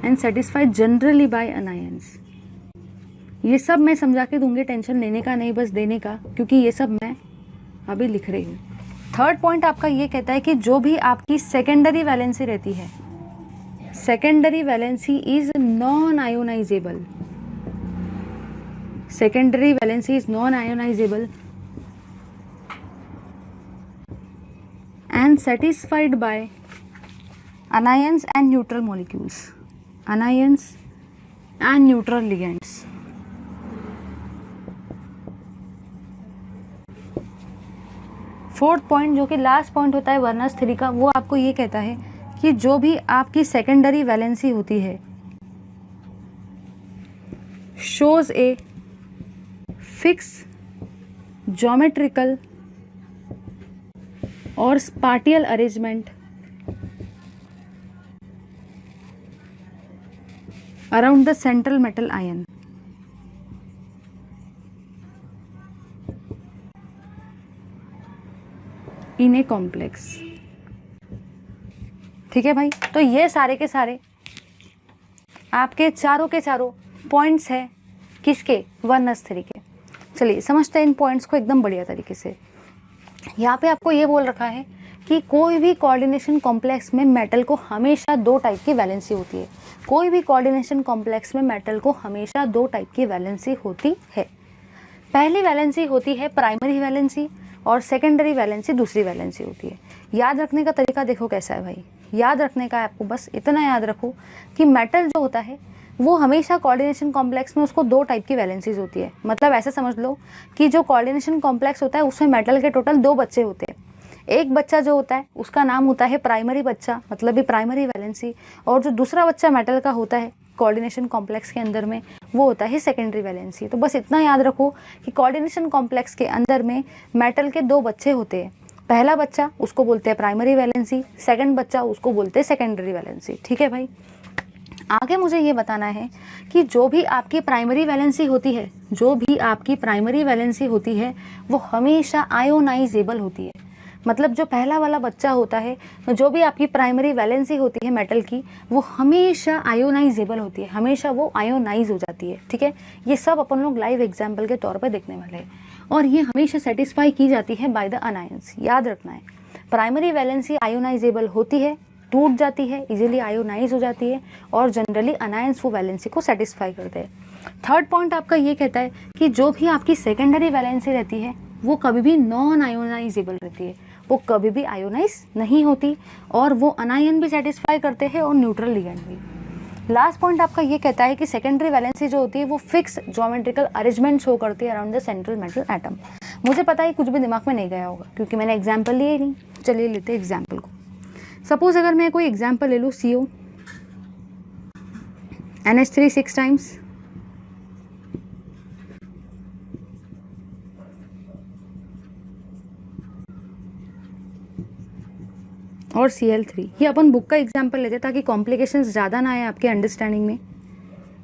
and satisfied generally by anions. ये सब मैं समझा के दूंगी, टेंशन लेने का नहीं, बस देने का, क्योंकि ये सब मैं अभी लिख रही हूँ। थर्ड पॉइंट आपका ये कहता है कि जो भी आपकी सेकेंडरी वैलेंसी रहती है, secondary valency is non ionisable, secondary valency is non-ionizable and satisfied by anions and neutral molecules, anions and neutral ligands. Fourth point जो कि लास्ट पॉइंट होता है वर्नर्स थ्योरी का, वो आपको ये कहता है कि जो भी आपकी सेकेंडरी वैलेंसी होती है shows a fixed geometrical or spatial arrangement around the central metal ion. In a complex. ठीक है भाई, तो ये सारे के सारे आपके चारों के चारों पॉइंट्स है किसके, वर्नर्स थ्योरी के। चलिए समझते हैं इन पॉइंट्स को एकदम बढ़िया तरीके से। यहाँ पे आपको ये बोल रखा है कि कोई भी कोऑर्डिनेशन कॉम्प्लेक्स में मेटल को हमेशा दो टाइप की वैलेंसी होती है। कोई भी कोऑर्डिनेशन कॉम्प्लेक्स में मेटल को हमेशा दो टाइप की वैलेंसी होती है। पहली वैलेंसी होती है प्राइमरी वैलेंसी और सेकेंडरी वैलेंसी दूसरी वैलेंसी होती है। याद रखने का तरीका देखो कैसा है भाई, याद रखने का आपको बस इतना याद रखो कि मेटल जो होता है वो हमेशा कोऑर्डिनेशन कॉम्प्लेक्स में उसको दो टाइप की वैलेंसीज होती है। मतलब ऐसे समझ लो कि जो कोऑर्डिनेशन कॉम्प्लेक्स होता है उसमें मेटल के टोटल दो बच्चे होते हैं। एक बच्चा जो होता है उसका नाम होता है प्राइमरी बच्चा, मतलब भी प्राइमरी वैलेंसी, और जो दूसरा बच्चा मेटल का होता है कोऑर्डिनेशन कॉम्प्लेक्स के अंदर में वो होता है सेकेंडरी वैलेंसी। तो बस इतना याद रखो कि कोऑर्डिनेशन कॉम्प्लेक्स के अंदर में मेटल के दो बच्चे होते हैं। पहला बच्चा उसको बोलते हैं प्राइमरी वैलेंसी, सेकंड बच्चा उसको बोलते हैं सेकेंडरी वैलेंसी। ठीक है भाई, आगे मुझे ये बताना है कि जो भी आपकी प्राइमरी वैलेंसी होती है, जो भी आपकी प्राइमरी वैलेंसी होती है वो हमेशा आयोनाइजेबल होती है। मतलब जो पहला वाला बच्चा होता है, जो भी आपकी प्राइमरी वैलेंसी होती है मेटल की, वो हमेशा आयोनाइजेबल होती है, हमेशा वो आयोनाइज हो जाती है। ठीक है, ये सब अपन लोग लाइव एग्जाम्पल के तौर पर देखने वाले हैं, और ये हमेशा सेटिस्फाई की जाती है बाय द अनायंस। याद रखना है, प्राइमरी वैलेंसी आयोनाइजेबल होती है, टूट जाती है, इजीली आयोनाइज हो जाती है, और जनरली अनायंस वो वैलेंसी को सेटिस्फाई करते हैं। थर्ड पॉइंट आपका ये कहता है कि जो भी आपकी सेकेंडरी वैलेंसी रहती है वो कभी भी नॉन आयोनाइजेबल रहती है, वो कभी भी आयोनाइज नहीं होती, और वो अनायन भी सेटिस्फाई करते हैं और न्यूट्रल लिगेंड भी। लास्ट पॉइंट आपका ये कहता है कि सेकेंडरी वैलेंसी जो होती है वो फिक्स ज्योमेट्रिकल अरेंजमेंट शो करती है around the central metal atom. मुझे पता है कुछ भी दिमाग में नहीं गया होगा क्योंकि मैंने एग्जाम्पल लिए ही नहीं। चलिए लेते हैं एग्जाम्पल को। सपोज अगर मैं कोई एग्जाम्पल ले लूँ, CO NH3 6 टाइम्स, और Cl3। ये अपन बुक का एग्जाम्पल लेते ताकि कॉम्प्लिकेशंस ज़्यादा ना आए आपके अंडरस्टैंडिंग में।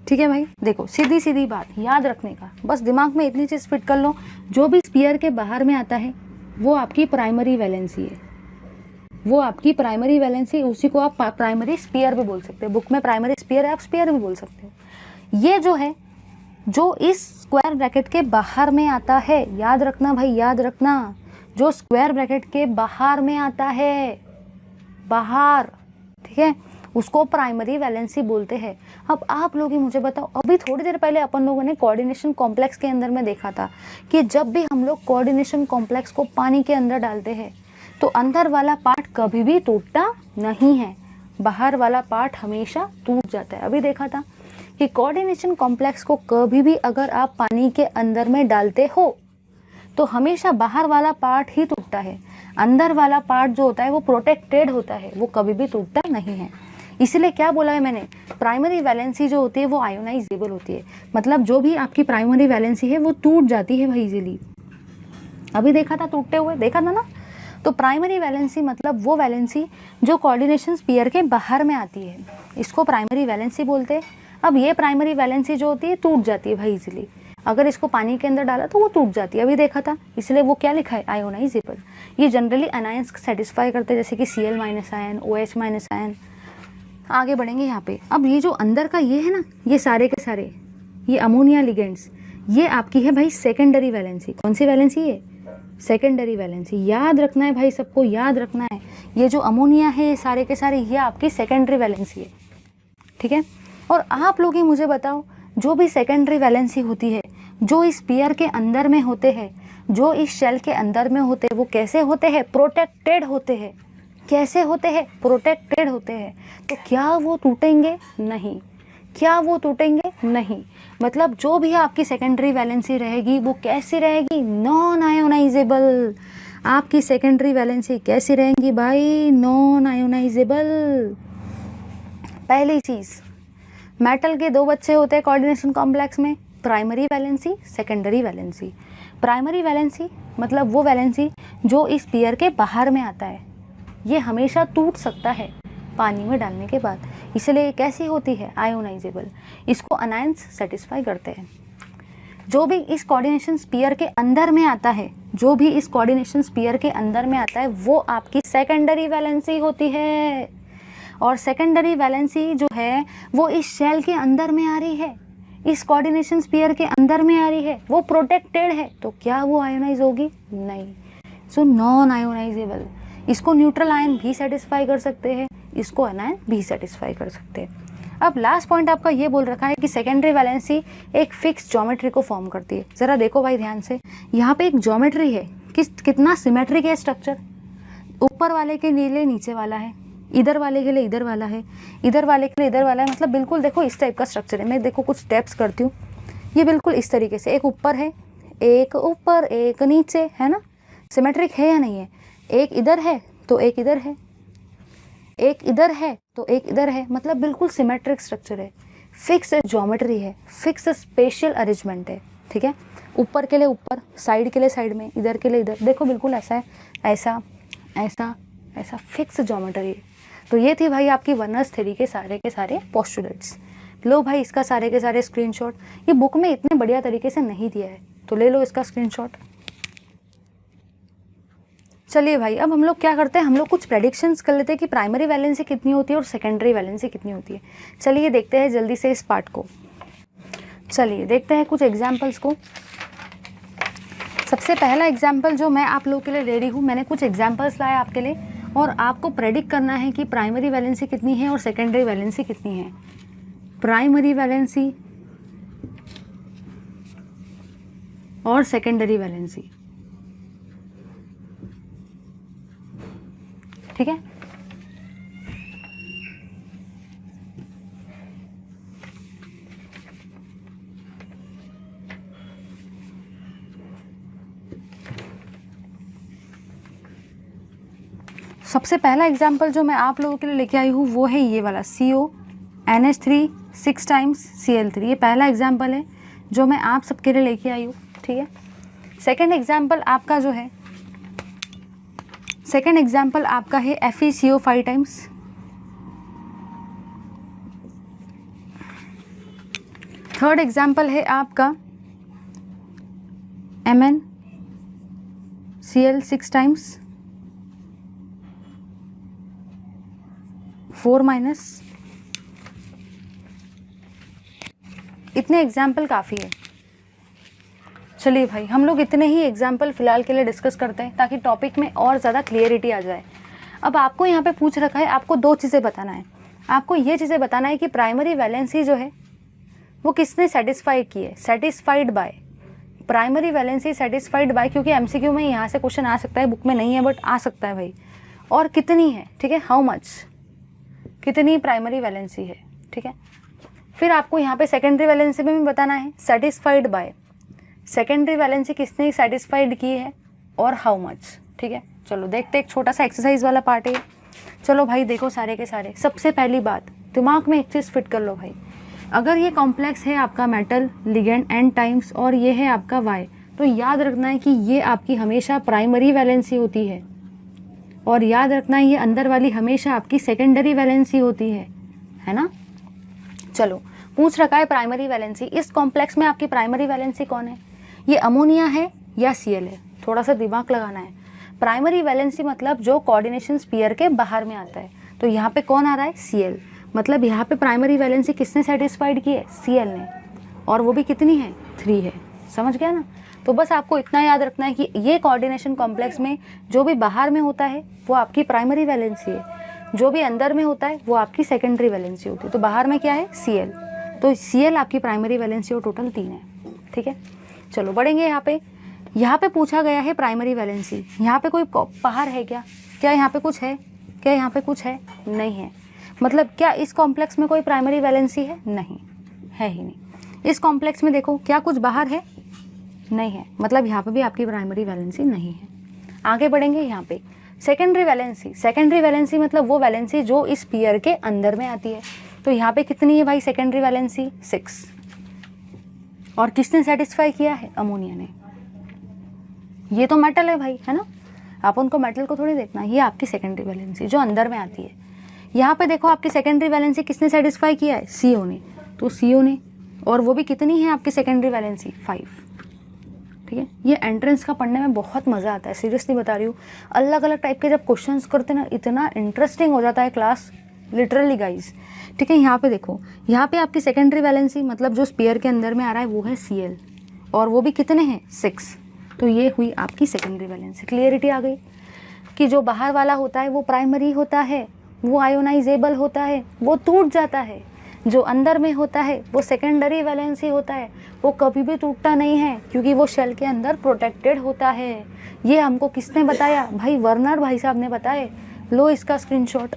ठीक है भाई, देखो सीधी सीधी बात याद रखने का, बस दिमाग में इतनी चीज़ फिट कर लो, जो भी स्पीयर के बाहर में आता है वो आपकी प्राइमरी वैलेंसी है, वो आपकी प्राइमरी वैलेंसी, उसी को आप प्राइमरी स्पीयर भी बोल सकते हो। बुक में प्राइमरी स्पीयर है, आप स्पीयर भी बोल सकते हो। ये जो है जो इस स्क्वायर ब्रैकेट के बाहर में आता है, याद रखना भाई, याद रखना, जो स्क्वायर ब्रैकेट के बाहर में आता है, बाहर, ठीक है, उसको प्राइमरी वैलेंसी बोलते हैं। अब आप लोग ही मुझे बताओ, अभी थोड़ी देर पहले अपन लोगों ने कोऑर्डिनेशन कॉम्प्लेक्स के अंदर में देखा था कि जब भी हम लोग कोऑर्डिनेशन कॉम्प्लेक्स को पानी के अंदर डालते हैं तो अंदर वाला पार्ट कभी भी टूटता नहीं है, बाहर वाला पार्ट हमेशा टूट जाता है। अभी देखा था कि कोऑर्डिनेशन कॉम्प्लेक्स को कभी भी अगर आप पानी के अंदर में डालते हो तो हमेशा बाहर वाला पार्ट ही टूटता है, अंदर वाला पार्ट जो होता है वो प्रोटेक्टेड होता है, वो कभी भी टूटता नहीं है। इसलिए क्या बोला है मैंने, प्राइमरी वैलेंसी जो होती है वो आयोनाइजेबल होती है। मतलब जो भी आपकी प्राइमरी वैलेंसी है वो टूट जाती है भाई इजीली। अभी देखा था टूटते हुए, देखा था ना। तो प्राइमरी वैलेंसी मतलब वो वैलेंसी जो कोऑर्डिनेशन स्पीयर के बाहर में आती है, इसको प्राइमरी वैलेंसी बोलते हैं। अब ये प्राइमरी वैलेंसी जो होती है टूट जाती है भाई इजीली, अगर इसको पानी के अंदर डाला तो वो टूट जाती है, अभी देखा था। इसलिए वो क्या लिखा है, आयोनाइजेबल। ये जनरली अनायंस सेटिस्फाई करते हैं, जैसे कि Cl- आयन, OH- आयन। आगे बढ़ेंगे यहाँ पे। अब ये जो अंदर का ये है ना, ये सारे के सारे ये अमोनिया लिगेंड्स, ये आपकी है भाई सेकेंडरी वैलेंसी। कौन सी वैलेंसी है, सेकेंडरी वैलेंसी। याद रखना है भाई, सबको याद रखना है, ये जो अमोनिया है ये सारे के सारे ये आपकी सेकेंडरी वैलेंसी है। ठीक है। और आप लोग ही मुझे बताओ, जो भी सेकेंडरी वैलेंसी होती है, जो इस स्फीयर के अंदर में होते हैं, जो इस शेल के अंदर में होते हैं, वो कैसे होते हैं? प्रोटेक्टेड होते हैं। कैसे होते हैं? प्रोटेक्टेड होते हैं। तो क्या वो टूटेंगे? नहीं। क्या वो टूटेंगे? नहीं। मतलब जो भी आपकी सेकेंडरी वैलेंसी रहेगी वो कैसी रहेगी? Non ionisable. आपकी सेकेंडरी वैलेंसी कैसी रहेंगी भाई? Non ionisable. पहली चीज़, मेटल के दो बच्चे होते हैं कोऑर्डिनेशन कॉम्प्लेक्स में, primary valency, secondary valency. Primary valency मतलब वो वैलेंसी जो इस पेयर के बाहर में आता है, ये हमेशा टूट सकता है पानी में डालने के बाद, इसलिए कैसी होती है? आयोनाइजेबल। इसको अनायंस सेटिस्फाई करते हैं। जो भी इस कोऑर्डिनेशन स्फीयर के अंदर में आता है, जो भी इस कोऑर्डिनेशन स्फीयर के अंदर में आता है, वो आपकी सेकेंडरी वैलेंसी होती है। और सेकेंडरी वैलेंसी जो है वो इस शेल के अंदर में आ रही है, इस कोऑर्डिनेशन स्फीयर के अंदर में आ रही है, वो प्रोटेक्टेड है, तो क्या वो आयोनाइज होगी? नहीं। So non ionisable. इसको न्यूट्रल आयन भी सेटिस्फाई कर सकते हैं, इसको एनायन भी सेटिस्फाई कर सकते हैं। अब लास्ट पॉइंट आपका ये बोल रखा है कि सेकेंडरी वैलेंसी एक फिक्स ज्योमेट्री को फॉर्म करती है। ज़रा देखो भाई ध्यान से, यहाँ पे एक ज्योमेट्री है, कितना सिमेट्रिक है स्ट्रक्चर। ऊपर वाले के लिए नीचे वाला है, इधर वाले के लिए इधर वाला है, इधर वाले के लिए इधर वाला है, मतलब बिल्कुल देखो इस टाइप का स्ट्रक्चर है। मैं देखो कुछ स्टेप्स करती हूँ, ये बिल्कुल इस तरीके से, एक ऊपर है, एक ऊपर, एक नीचे, है ना? सिमेट्रिक है या नहीं है? एक इधर है तो एक इधर है, एक इधर है तो एक इधर है, मतलब बिल्कुल सिमेट्रिक स्ट्रक्चर है, फिक्स ज्योमेट्री है, फिक्स स्पेशल अरेंजमेंट है, ठीक है। ऊपर के लिए ऊपर, साइड के लिए साइड में, इधर के लिए इधर, देखो बिल्कुल ऐसा है, ऐसा ऐसा ऐसा फिक्स ज्योमेट्री है। तो ये थी भाई आपकी वर्नर्स थ्योरी के सारे पोस्टुलेट्स। लो भाई इसका सारे के सारे स्क्रीनशॉट, ये बुक में इतने बढ़िया तरीके से नहीं दिया है, तो ले लो इसका स्क्रीनशॉट। चलिए भाई, अब हम लोग क्या करते हैं, हम लोग कुछ प्रेडिक्शंस कर लेते हैं कि प्राइमरी वैलेंसी कितनी होती है और सेकेंडरी वैलेंसी कितनी होती है। चलिए देखते हैं जल्दी से इस पार्ट को। चलिए देखते हैं कुछ एग्जाम्पल्स को। सबसे पहला एग्जाम्पल जो मैं आप लोगों के लिए रेडी हूँ, मैंने कुछ एग्जाम्पल्स लाए आपके लिए, और आपको प्रेडिक्ट करना है कि प्राइमरी वैलेंसी कितनी है और सेकेंडरी वैलेंसी कितनी है। प्राइमरी वैलेंसी और सेकेंडरी वैलेंसी, ठीक है। सबसे पहला एग्जाम्पल जो मैं आप लोगों के लिए लेके आई हूँ वो है ये वाला, CONH3 6 टाइम्स Cl3। ये पहला एग्जाम्पल है जो मैं आप सबके लिए लेके आई हूँ, ठीक है। सेकेंड एग्जाम्पल आपका जो है, सेकेंड एग्जाम्पल आपका है FeCO5 टाइम्स। थर्ड एग्जाम्पल है आपका MnCl6 टाइम्स 4-। इतने एग्जाम्पल काफ़ी है। चलिए भाई, हम लोग इतने ही एग्जाम्पल फ़िलहाल के लिए डिस्कस करते हैं ताकि टॉपिक में और ज़्यादा क्लियरिटी आ जाए। अब आपको यहाँ पे पूछ रखा है, आपको दो चीज़ें बताना है। आपको ये चीज़ें बताना है कि प्राइमरी वैलेंसी जो है वो किसने सेटिस्फाई की है, satisfied by. Primary valency satisfied by, क्योंकि MCQ में यहाँ से क्वेश्चन आ सकता है, बुक में नहीं है बट आ सकता है भाई। और कितनी है, ठीक है, हाउ मच, कितनी प्राइमरी वैलेंसी है, ठीक है। फिर आपको यहाँ पे सेकेंडरी वैलेंसी में भी बताना है, सेटिस्फाइड बाय, सेकेंडरी वैलेंसी किसने सेटिस्फाइड की है और हाउ मच, ठीक है। चलो देखते एक छोटा सा एक्सरसाइज वाला पार्ट है। चलो भाई देखो सारे के सारे। सबसे पहली बात, दिमाग में एक चीज़ फिट कर लो भाई, अगर ये कॉम्प्लेक्स है आपका मेटल लिगेंड N टाइम्स और ये है आपका Y, तो याद रखना है कि ये आपकी हमेशा प्राइमरी वैलेंसी होती है, और याद रखना है ये अंदर वाली हमेशा आपकी सेकेंडरी वैलेंसी होती है ना। चलो पूछ रखा है प्राइमरी वैलेंसी, इस कॉम्प्लेक्स में आपकी प्राइमरी वैलेंसी कौन है, ये अमोनिया है या Cl है, थोड़ा सा दिमाग लगाना है। प्राइमरी वैलेंसी मतलब जो कोऑर्डिनेशन स्फीयर के बाहर में आता है, तो यहाँ पे कौन आ रहा है, Cl, मतलब यहाँ पे प्राइमरी वैलेंसी किसने सेटिस्फाइड की है, Cl ने, और वो भी कितनी है, 3 है। समझ गया ना। तो बस आपको इतना याद रखना है कि ये कोऑर्डिनेशन कॉम्प्लेक्स में जो भी बाहर में होता है वो आपकी प्राइमरी वैलेंसी है। जो भी अंदर में होता है वो आपकी सेकेंडरी वैलेंसी होती है। तो बाहर में क्या है, Cl, तो Cl आपकी प्राइमरी वैलेंसी और टोटल 3 है। ठीक है, चलो बढ़ेंगे। यहाँ पे पूछा गया है प्राइमरी वैलेंसी। यहाँ पे कोई बाहर है क्या? क्या यहाँ पे कुछ है? क्या यहाँ पे कुछ है? नहीं है। मतलब क्या इस कॉम्प्लेक्स में कोई प्राइमरी वैलेंसी है? नहीं है, ही नहीं। इस कॉम्प्लेक्स में देखो, क्या कुछ बाहर है? नहीं है। मतलब यहाँ पे भी आपकी प्राइमरी वैलेंसी नहीं है। आगे बढ़ेंगे। यहाँ पे सेकेंडरी वैलेंसी। सेकेंडरी वैलेंसी मतलब वो वैलेंसी जो इस पेयर के अंदर में आती है। तो यहाँ पे कितनी है भाई सेकेंडरी वैलेंसी? 6। और किसने सेटिस्फाई किया है? अमोनिया ने। ये तो मेटल है भाई, है ना, आप उनको मेटल को थोड़ी देखना। ये आपकी सेकेंडरी वैलेंसी जो अंदर में आती है। यहाँ पे देखो आपकी सेकेंडरी वैलेंसी किसने सेटिस्फाई किया है? CO ने। तो CO ने, और वो भी कितनी है आपकी सेकेंडरी वैलेंसी? 5। ठीक है, ये एंट्रेंस का पढ़ने में बहुत मज़ा आता है, सीरियसली बता रही हूँ। अलग अलग टाइप के जब क्वेश्चंस करते ना, इतना इंटरेस्टिंग हो जाता है क्लास, लिटरली गाइज। ठीक है, यहाँ पे देखो, यहाँ पे आपकी सेकेंडरी वैलेंसी मतलब जो स्पीयर के अंदर में आ रहा है वो है Cl, और वो भी कितने हैं? 6। तो ये हुई आपकी सेकेंडरी वैलेंसी। क्लियरिटी आ गई कि जो बाहर वाला होता है वो प्राइमरी होता है, वो आयोनाइजेबल होता है, वो टूट जाता है। जो अंदर में होता है वो सेकेंडरी वैलेंसी होता है, वो कभी भी टूटता नहीं है क्योंकि वो शेल के अंदर प्रोटेक्टेड होता है। ये हमको किसने बताया? भाई वर्नर भाई साहब ने बताए। लो इसका स्क्रीनशॉट।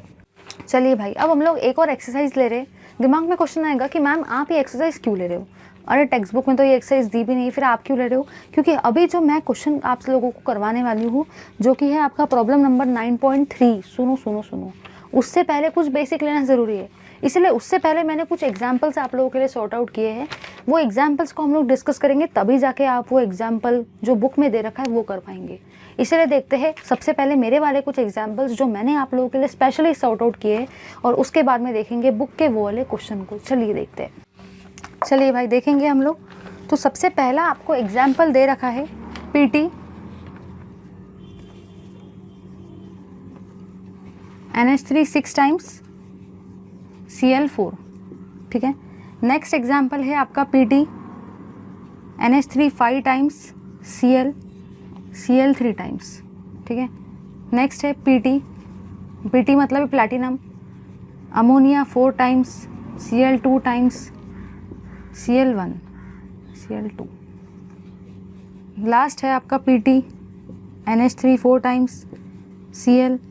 चलिए भाई, अब हम लोग एक और एक्सरसाइज ले रहे हैं। दिमाग में क्वेश्चन आएगा कि मैम आप ये एक्सरसाइज क्यों ले रहे हो? अरे टेक्स्ट बुक में तो ये एक्सरसाइज दी भी नहीं, फिर आप क्यों ले रहे हो? क्योंकि अभी जो मैं क्वेश्चन आप लोगों को करवाने वाली हूँ, जो कि है आपका प्रॉब्लम नंबर 9.3, सुनो, उससे पहले कुछ बेसिक लेना ज़रूरी है। इसलिए उससे पहले मैंने कुछ एग्जाम्पल्स आप लोगों के लिए सॉर्ट आउट किए हैं। वो एग्जाम्पल्स को हम लोग डिस्कस करेंगे, तभी जाके आप वो एग्जाम्पल जो बुक में दे रखा है वो कर पाएंगे। इसलिए देखते हैं सबसे पहले मेरे वाले कुछ एग्जाम्पल्स जो मैंने आप लोगों के लिए स्पेशली सॉर्ट आउट किए हैं, और उसके बाद में देखेंगे बुक के वो वाले क्वेश्चन को। चलिए देखते हैं। चलिए भाई देखेंगे हम लोग। तो सबसे पहला आपको एग्जाम्पल दे रखा है PT NH3 6 टाइम्स Cl4। ठीक है, नेक्स्ट एग्जाम्पल है आपका PT NH3 5 times Cl3 times. ठीक है, नेक्स्ट है PT मतलब platinum, ammonia 4 times Cl2 times Cl1 Cl2। Last है आपका PT NH3 4 times Cl3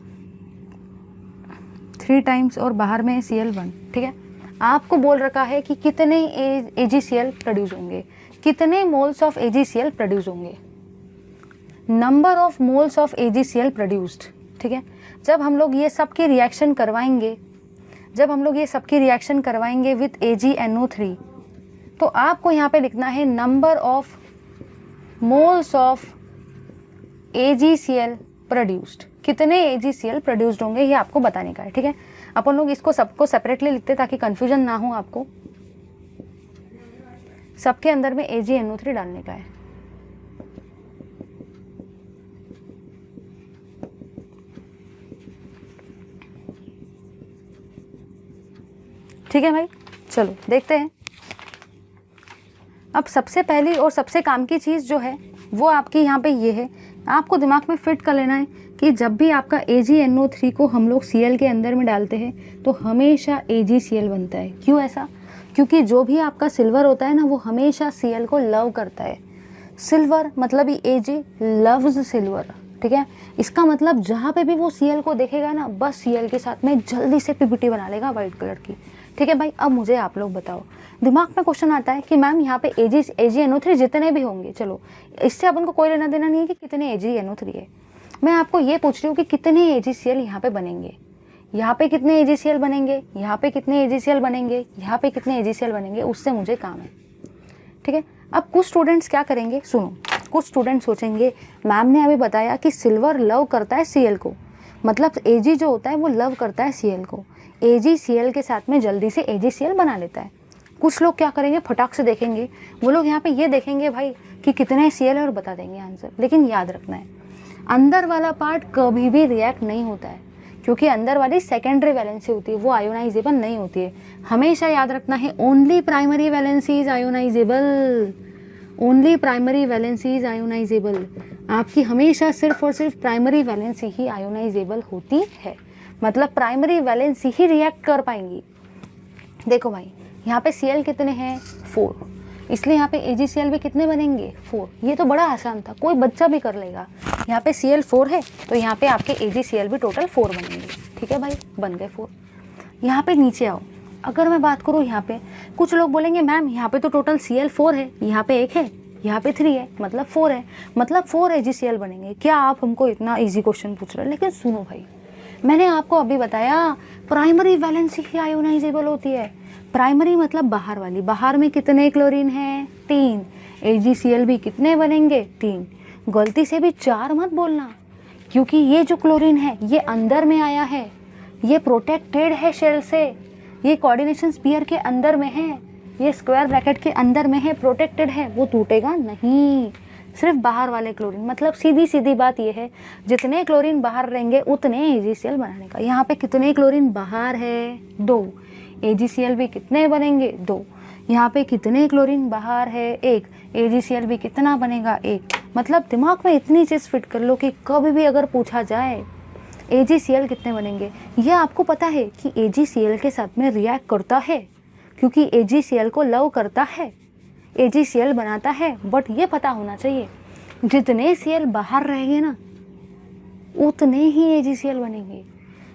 times और बाहर में Cl1। ठीक है, आपको बोल रखा है कि कितने AgCl प्रोड्यूस होंगे, कितने मोल्स ऑफ AgCl प्रोड्यूस होंगे, number of moles of AgCl produced. ठीक है, जब हम लोग ये सब की रिएक्शन करवाएंगे विथ AgNO3, तो आपको यहाँ पे लिखना है number of moles of AgCl produced. कितने AgCl प्रोड्यूस्ड होंगे ये आपको बताने का है। ठीक है, अपन लोग इसको सबको सेपरेटली लिखते ताकि कंफ्यूजन ना हो आपको। सबके अंदर में AgNO3 डालने का है। ठीक है भाई, चलो देखते हैं। अब सबसे पहली और सबसे काम की चीज़ जो है वो आपकी यहाँ पे ये है, आपको दिमाग में फिट कर लेना है कि जब भी आपका AgNO3 को हम लोग Cl के अंदर में डालते हैं तो हमेशा AgCl बनता है। क्यों ऐसा? क्योंकि जो भी आपका सिल्वर होता है ना, वो हमेशा Cl को लव करता है। सिल्वर मतलब ही Ag लव्स सिल्वर। ठीक है, इसका मतलब जहाँ पे भी वो Cl को देखेगा ना, बस Cl के साथ में जल्दी से PPT बना लेगा वाइट कलर की। ठीक है भाई, अब मुझे आप लोग बताओ, दिमाग में क्वेश्चन आता है कि मैम यहाँ पे AgNO3 जितने भी होंगे, चलो इससे अपन को कोई लेना देना नहीं है कि कितने AgNO3 है। मैं आपको ये पूछ रही हूँ कि कितने AgCl यहाँ पे बनेंगे, यहाँ पे कितने AgCl बनेंगे, यहाँ पे कितने AgCl बनेंगे, यहाँ पे कितने AgCl बनेंगे, उससे मुझे काम है। ठीक है, अब कुछ स्टूडेंट्स क्या करेंगे, सुनो, कुछ स्टूडेंट सोचेंगे मैम ने अभी बताया कि सिल्वर लव करता है Cl को, मतलब Ag जो होता है वो लव करता है Cl को, AgCl के साथ में जल्दी से AgCl बना लेता है। कुछ लोग क्या करेंगे, फटाक से देखेंगे, वो लोग यहाँ पे ये देखेंगे भाई कि कितने Cl और बता देंगे आंसर। लेकिन याद रखना है, अंदर वाला पार्ट कभी भी रिएक्ट नहीं होता है, क्योंकि अंदर वाली सेकेंडरी वैलेंसी होती है, वो आयोनाइजेबल नहीं होती है। हमेशा याद रखना है, only primary valency is ionisable, only primary valency is ionisable. आपकी हमेशा सिर्फ और सिर्फ प्राइमरी वैलेंसी ही आयोनाइजेबल होती है। मतलब प्राइमरी वैलेंसी ही रिएक्ट कर पाएंगी। देखो भाई यहाँ पे Cl कितने हैं 4, इसलिए यहाँ पे AgCl भी कितने बनेंगे 4। ये तो बड़ा आसान था, कोई बच्चा भी कर लेगा। यहाँ पे Cl 4 है तो यहाँ पे आपके AgCl भी टोटल 4 बनेंगे। ठीक है भाई, बन गए 4। यहाँ पे नीचे आओ, अगर मैं बात करूँ यहाँ पे कुछ लोग बोलेंगे मैम यहाँ पे तो टोटल Cl 4 है, यहाँ पे 1 है, यहाँ पे 3 है, मतलब 4 है, मतलब 4 AgCl बनेंगे। क्या आप हमको इतना ईजी क्वेश्चन पूछ रहे हैं? लेकिन सुनो भाई, मैंने आपको अभी बताया प्राइमरी वैलेंसी ही आयोनाइजेबल होती है। प्राइमरी मतलब बाहर वाली, बाहर में कितने क्लोरीन हैं 3, AgCl भी कितने बनेंगे 3। गलती से भी 4 मत बोलना, क्योंकि ये जो क्लोरीन है ये अंदर में आया है, ये प्रोटेक्टेड है शेल से, ये कोऑर्डिनेशन स्फीयर के अंदर में है, ये स्क्वायर ब्रैकेट के अंदर में है, प्रोटेक्टेड है, वो टूटेगा नहीं। सिर्फ बाहर वाले क्लोरीन, मतलब सीधी सीधी बात ये है जितने क्लोरीन बाहर रहेंगे उतने AgCl बनाने का। यहाँ पे कितने क्लोरीन बाहर है 2, AgCl भी कितने बनेंगे 2। यहाँ पे कितने क्लोरीन बाहर है 1, AgCl भी कितना बनेगा 1। मतलब दिमाग में इतनी चीज़ फिट कर लो कि कभी भी अगर पूछा जाए AgCl कितने बनेंगे, ये आपको पता है कि AgCl के साथ में रिएक्ट करता है, क्योंकि AgCl को लव करता है, AgCl बनाता है। बट ये पता होना चाहिए जितने Cl बाहर रहेंगे ना उतने ही AgCl बनेंगे।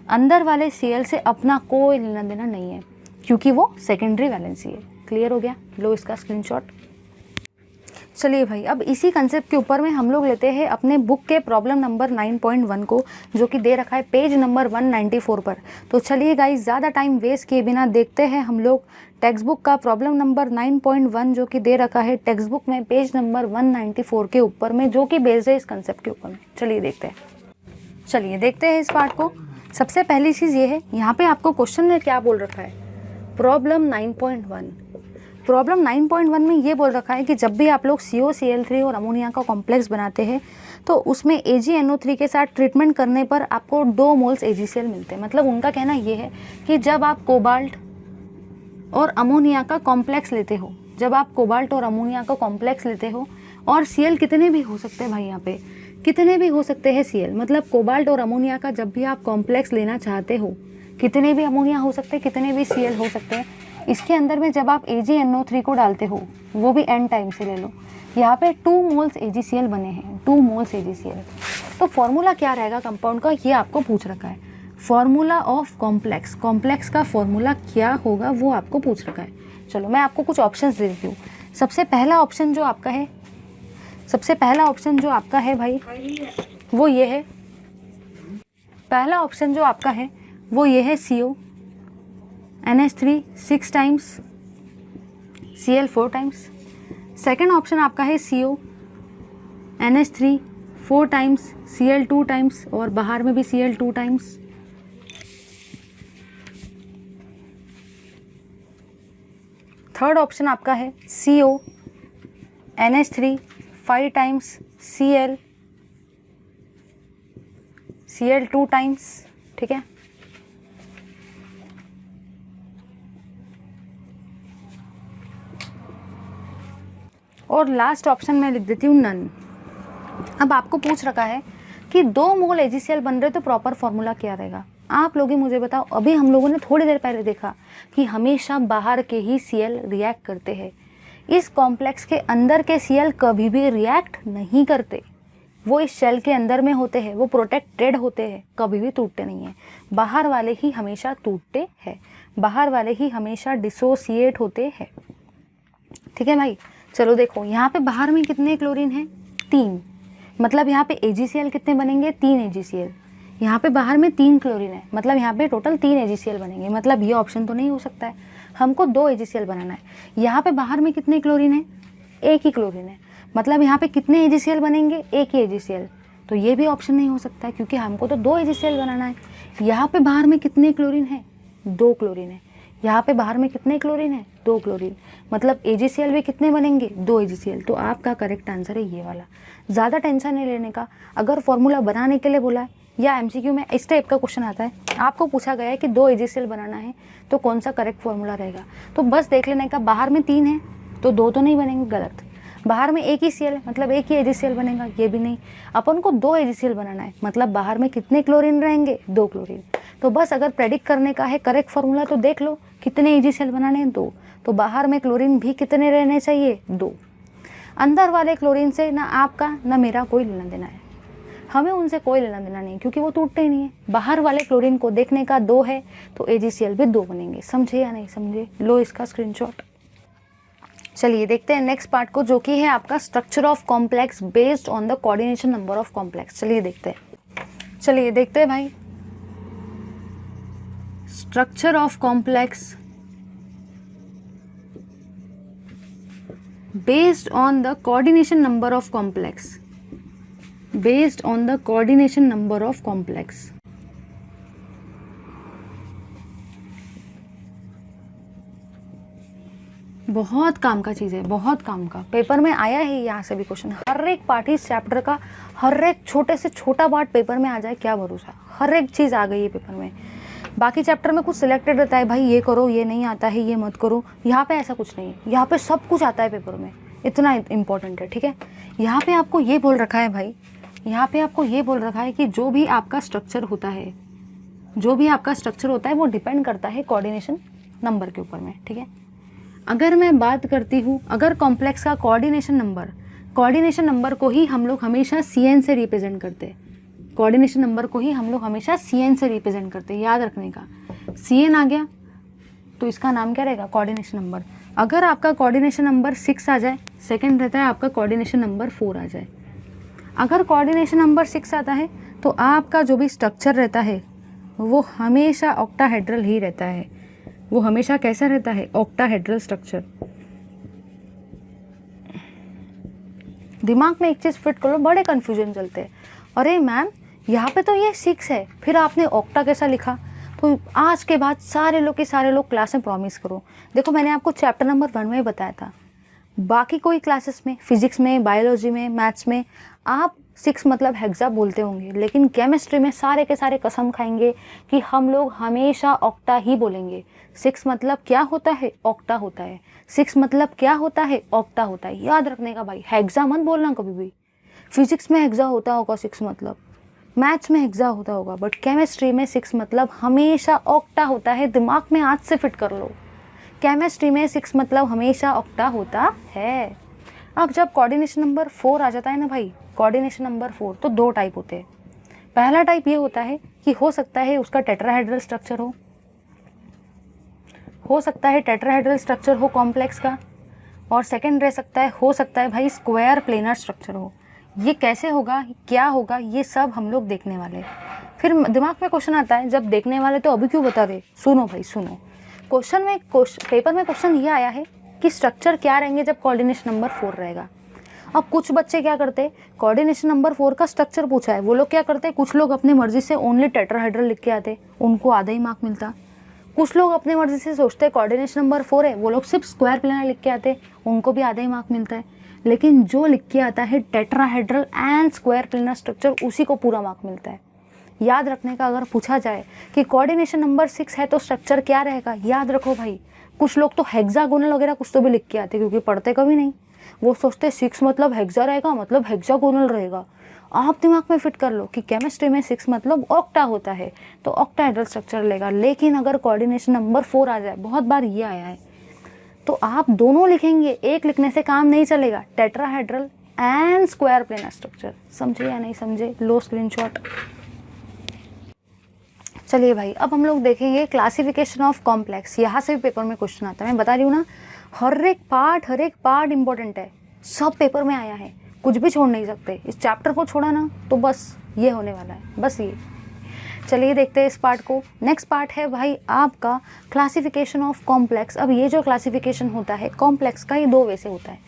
अंदर वाले Cl से अपना कोई लेना देना नहीं है, क्योंकि वो सेकेंडरी वैलेंसी है। क्लियर हो गया? लो इसका स्क्रीनशॉट। चलिए भाई, अब इसी कंसेप्ट के ऊपर में हम लोग लेते हैं अपने बुक के प्रॉब्लम नंबर 9.1 को, जो कि दे रखा है पेज नंबर 194 पर। तो चलिए गाइस, ज़्यादा टाइम वेस्ट किए बिना देखते हैं हम लोग टेक्स्ट बुक का प्रॉब्लम नंबर 9.1, जो कि दे रखा है टेक्स्ट बुक में पेज नंबर 194 के ऊपर में, जो कि बेस्ड है इस कंसेप्ट के ऊपर में। चलिए देखते हैं इस पार्ट को। सबसे पहली चीज़ ये है, यहाँ पे आपको क्वेश्चन में क्या बोल रखा है, प्रॉब्लम 9.1। प्रॉब्लम 9.1 में ये बोल रखा है कि जब भी आप लोग COCl3 और अमोनिया का कॉम्प्लेक्स बनाते हैं तो उसमें AgNO3 के साथ ट्रीटमेंट करने पर आपको 2 मोल्स AgCl मिलते हैं। मतलब उनका कहना ये है कि जब आप कोबाल्ट और अमोनिया का कॉम्प्लेक्स लेते हो, और Cl कितने भी हो सकते हैं भाई, यहाँ पे कितने भी हो सकते हैं Cl, मतलब कोबाल्ट और अमोनिया का जब भी आप कॉम्प्लेक्स लेना चाहते हो, कितने भी अमोनिया हो सकते हैं, कितने भी Cl हो सकते हैं, इसके अंदर में जब आप AgNO3 को डालते हो, वो भी n टाइम से ले लो, यहाँ पे 2 मोल्स AgCl बने हैं, 2 मोल्स AgCl। तो फॉर्मूला क्या रहेगा कंपाउंड का, ये आपको पूछ रखा है। फॉर्मूला ऑफ कॉम्प्लेक्स का फॉर्मूला क्या होगा वो आपको पूछ रखा है। चलो मैं आपको कुछ ऑप्शंस दे देती हूँ। सबसे पहला ऑप्शन जो आपका है भाई, वो ये है, पहला ऑप्शन जो आपका है वो ये है CO NH3 6 times, Cl 4 times. Second option आपका है CO NH3 4 times, Cl 2 times, और बाहर में भी Cl 2 टाइम्स। थर्ड ऑप्शन आपका है CO NH3 5 times, Cl 2 times. ठीक है, और लास्ट ऑप्शन में लिख देती हूँ नन। अब आपको पूछ रखा है कि 2 मोल AgCl बन रहे तो प्रॉपर फॉर्मूला क्या रहेगा। आप लोग ही मुझे बताओ, अभी हम लोगों ने थोड़ी देर पहले देखा कि हमेशा बाहर के ही Cl रिएक्ट करते हैं, इस कॉम्प्लेक्स के अंदर के Cl कभी भी रिएक्ट नहीं करते, वो इस शेल के अंदर में होते हैं, वो प्रोटेक्टेड होते हैं, कभी भी टूटते नहीं हैं। बाहर वाले ही हमेशा टूटते हैं, बाहर वाले ही हमेशा डिसोसिएट होते हैं। ठीक है भाई, चलो देखो यहाँ पे बाहर में कितने क्लोरीन हैं 3, मतलब यहाँ पे AgCl कितने बनेंगे 3 AgCl। यहाँ पे बाहर में 3 क्लोरीन है, मतलब यहाँ पे टोटल 3 AgCl बनेंगे। मतलब ये ऑप्शन तो नहीं हो सकता है, हमको 2 AgCl बनाना है। यहाँ पे बाहर में कितने क्लोरीन है, 1 ही क्लोरीन है, मतलब यहाँ पे कितने AgCl बनेंगे 1 ही AgCl। तो ये भी ऑप्शन नहीं हो सकता है, क्योंकि हमको तो 2 AgCl बनाना है। यहाँ पे बाहर में कितने क्लोरीन है 2 क्लोरीन है, यहाँ पे बाहर में कितने क्लोरीन है 2 क्लोरीन, मतलब AgCl भी कितने बनेंगे 2 AgCl। तो आपका करेक्ट आंसर है ये वाला। ज़्यादा टेंशन नहीं लेने का, अगर फॉर्मूला बनाने के लिए बोला है या MCQ में इस टाइप का क्वेश्चन आता है, आपको पूछा गया है कि 2 AgCl बनाना है तो कौन सा करेक्ट फॉर्मूला रहेगा, तो बस देख लेने का। बाहर में 3 है तो 2 तो नहीं बनेंगे, गलत। बाहर में 1 ही Cl है, मतलब 1 ही AgCl बनेगा, ये भी नहीं। अपन को 2 AgCl बनाना है, मतलब बाहर में कितने क्लोरीन रहेंगे 2 क्लोरीन। तो बस अगर प्रेडिक्ट करने का है करेक्ट फार्मूला तो देख लो कितने AgCl बनाने हैं, 2। तो बाहर में क्लोरीन भी कितने रहने चाहिए, 2। अंदर वाले क्लोरीन से ना आपका ना मेरा कोई लेना देना है, हमें उनसे कोई लेना देना नहीं क्योंकि वो टूटते ही नहीं है। बाहर वाले क्लोरीन को देखने का 2 है तो AgCl भी 2 बनेंगे। समझे या नहीं समझे? लो इसका स्क्रीनशॉट। चलिए देखते हैं नेक्स्ट पार्ट को, जो कि है आपका structure of complex based on the coordination number of complex. चलिए देखते हैं भाई, structure of complex based on the coordination number of complex, based on the coordination number of complex। बहुत काम का चीज़ है, बहुत काम का। पेपर में आया है यहाँ से भी क्वेश्चन, हर एक पार्ट इस चैप्टर का, हर एक छोटे से छोटा पार्ट पेपर में आ जाए क्या भरोसा, हर एक चीज़ आ गई है पेपर में। बाकी चैप्टर में कुछ सिलेक्टेड रहता है, भाई ये करो, ये नहीं आता है, ये मत करो। यहाँ पे ऐसा कुछ नहीं है, यहाँ पे सब कुछ आता है पेपर में, इतना इम्पोर्टेंट है, ठीक है। यहाँ पे आपको ये बोल रखा है भाई, यहाँ पे आपको ये बोल रखा है कि जो भी आपका स्ट्रक्चर होता है, जो भी आपका स्ट्रक्चर होता है वो डिपेंड करता है कोऑर्डिनेशन नंबर के ऊपर में, ठीक है। अगर मैं बात करती हूँ, अगर कॉम्प्लेक्स का कोऑर्डिनेशन नंबर को ही हम लोग हमेशा CN से रिप्रेजेंट करते हैं, कोऑर्डिनेशन नंबर को ही हम लोग हमेशा CN से रिप्रेजेंट करते हैं, याद रखने का। CN आ गया तो इसका नाम क्या रहेगा, कोऑर्डिनेशन नंबर। अगर आपका कोऑर्डिनेशन नंबर 6 आ जाए, सेकंड रहता है आपका कोऑर्डिनेशन नंबर 4 आ जाए। अगर कोऑर्डिनेशन नंबर 6 आता है तो आपका जो भी स्ट्रक्चर रहता है वो हमेशा ऑक्टाहेड्रल ही रहता है। वो हमेशा कैसा रहता है, ऑक्टाहेड्रल स्ट्रक्चर। दिमाग में एक चीज़ फिट कर लो, बड़े कन्फ्यूजन चलते हैं, अरे मैम यहाँ पे तो ये 6 है, फिर आपने ऑक्टा कैसा लिखा। तो आज के बाद सारे लोग क्लास में प्रॉमिस करो, देखो मैंने आपको चैप्टर नंबर 1 में बताया था, बाकी कोई क्लासेस में, फिजिक्स में, बायोलॉजी में, मैथ्स में आप 6 मतलब हेक्सा बोलते होंगे, लेकिन केमिस्ट्री में सारे के सारे कसम खाएंगे कि हम लोग हमेशा ऑक्टा ही बोलेंगे। 6 मतलब क्या होता है, ऑक्टा होता है। 6 मतलब क्या होता है, ऑक्टा होता है। याद रखने का भाई, हेक्सा मत बोलना कभी भी। फिजिक्स में हेक्सा होता होगा 6 मतलब, मैथ्स में हेक्सा होता होगा, बट केमिस्ट्री में 6 मतलब हमेशा ऑक्टा होता है। दिमाग में आज से फिट कर लो, केमिस्ट्री में 6 मतलब हमेशा ऑक्टा होता है। अब जब कोऑर्डिनेशन नंबर 4 आ जाता है ना भाई, कोऑर्डिनेशन नंबर 4, तो 2 टाइप होते हैं। पहला टाइप ये होता है कि हो सकता है उसका टेट्राहेड्रल स्ट्रक्चर हो सकता है टेट्राहेड्रल स्ट्रक्चर हो कॉम्प्लेक्स का, और सेकंड रह सकता है, हो सकता है भाई स्क्वायर प्लेनर स्ट्रक्चर हो। ये कैसे होगा, क्या होगा, ये सब हम लोग देखने वाले हैं। फिर दिमाग में क्वेश्चन आता है, जब देखने वाले तो अभी क्यों बता रहे, सुनो भाई सुनो। पेपर में क्वेश्चन ये आया है कि स्ट्रक्चर क्या रहेंगे जब कोऑर्डिनेशन नंबर 4 रहेगा। अब कुछ बच्चे क्या करते हैं, कोऑर्डिनेशन नंबर 4 का स्ट्रक्चर पूछा है, वो लोग क्या करते हैं, कुछ लोग अपनी मर्जी से ओनली टेट्राहेड्रल लिख के आते, उनको आधा ही मार्क मिलता। कुछ लोग अपनी मर्जी से सोचते हैं कोऑर्डिनेशन नंबर 4 है, वो लोग सिर्फ स्क्वायर प्लेनर लिख के आते, उनको भी आधा ही मार्क मिलता है। लेकिन जो लिख के आता है tetrahedral and square planar structure, उसी को पूरा मार्क मिलता है। याद रखने का, अगर पूछा जाए कि कोऑर्डिनेशन नंबर 6 है तो स्ट्रक्चर क्या रहेगा, याद रखो भाई, कुछ लोग तो हेक्सागोनल वगैरह कुछ तो भी लिख के आते क्योंकि पढ़ते कभी नहीं, वो सोचते 6 मतलब हेक्सा रहेगा, मतलब हेक्सागोनल रहेगा। आप दिमाग में फिट कर लो कि केमिस्ट्री में 6 मतलब ऑक्टा होता है, तो ऑक्टाहेड्रल स्ट्रक्चर लेगा। लेकिन अगर कोऑर्डिनेशन नंबर 4 आ जाए, बहुत बार ये आया है, तो आप दोनों लिखेंगे, एक लिखने से काम नहीं चलेगा, tetrahedral and square planar structure. समझे या नहीं समझे, लो स्क्रीनशॉट। चलिए भाई, अब हम लोग देखेंगे क्लासिफिकेशन ऑफ कॉम्प्लेक्स। यहाँ से भी पेपर में क्वेश्चन आता है, मैं बता रही हूँ ना, हर एक पार्ट इंपॉर्टेंट है, सब पेपर में आया है, कुछ भी छोड़ नहीं सकते। इस चैप्टर को छोड़ा ना तो बस ये होने वाला है, बस ये। चलिए देखते हैं इस पार्ट को। नेक्स्ट पार्ट है भाई आपका क्लासिफिकेशन ऑफ कॉम्प्लेक्स। अब ये जो क्लासिफिकेशन होता है कॉम्प्लेक्स का, ये 2 वे से होता है।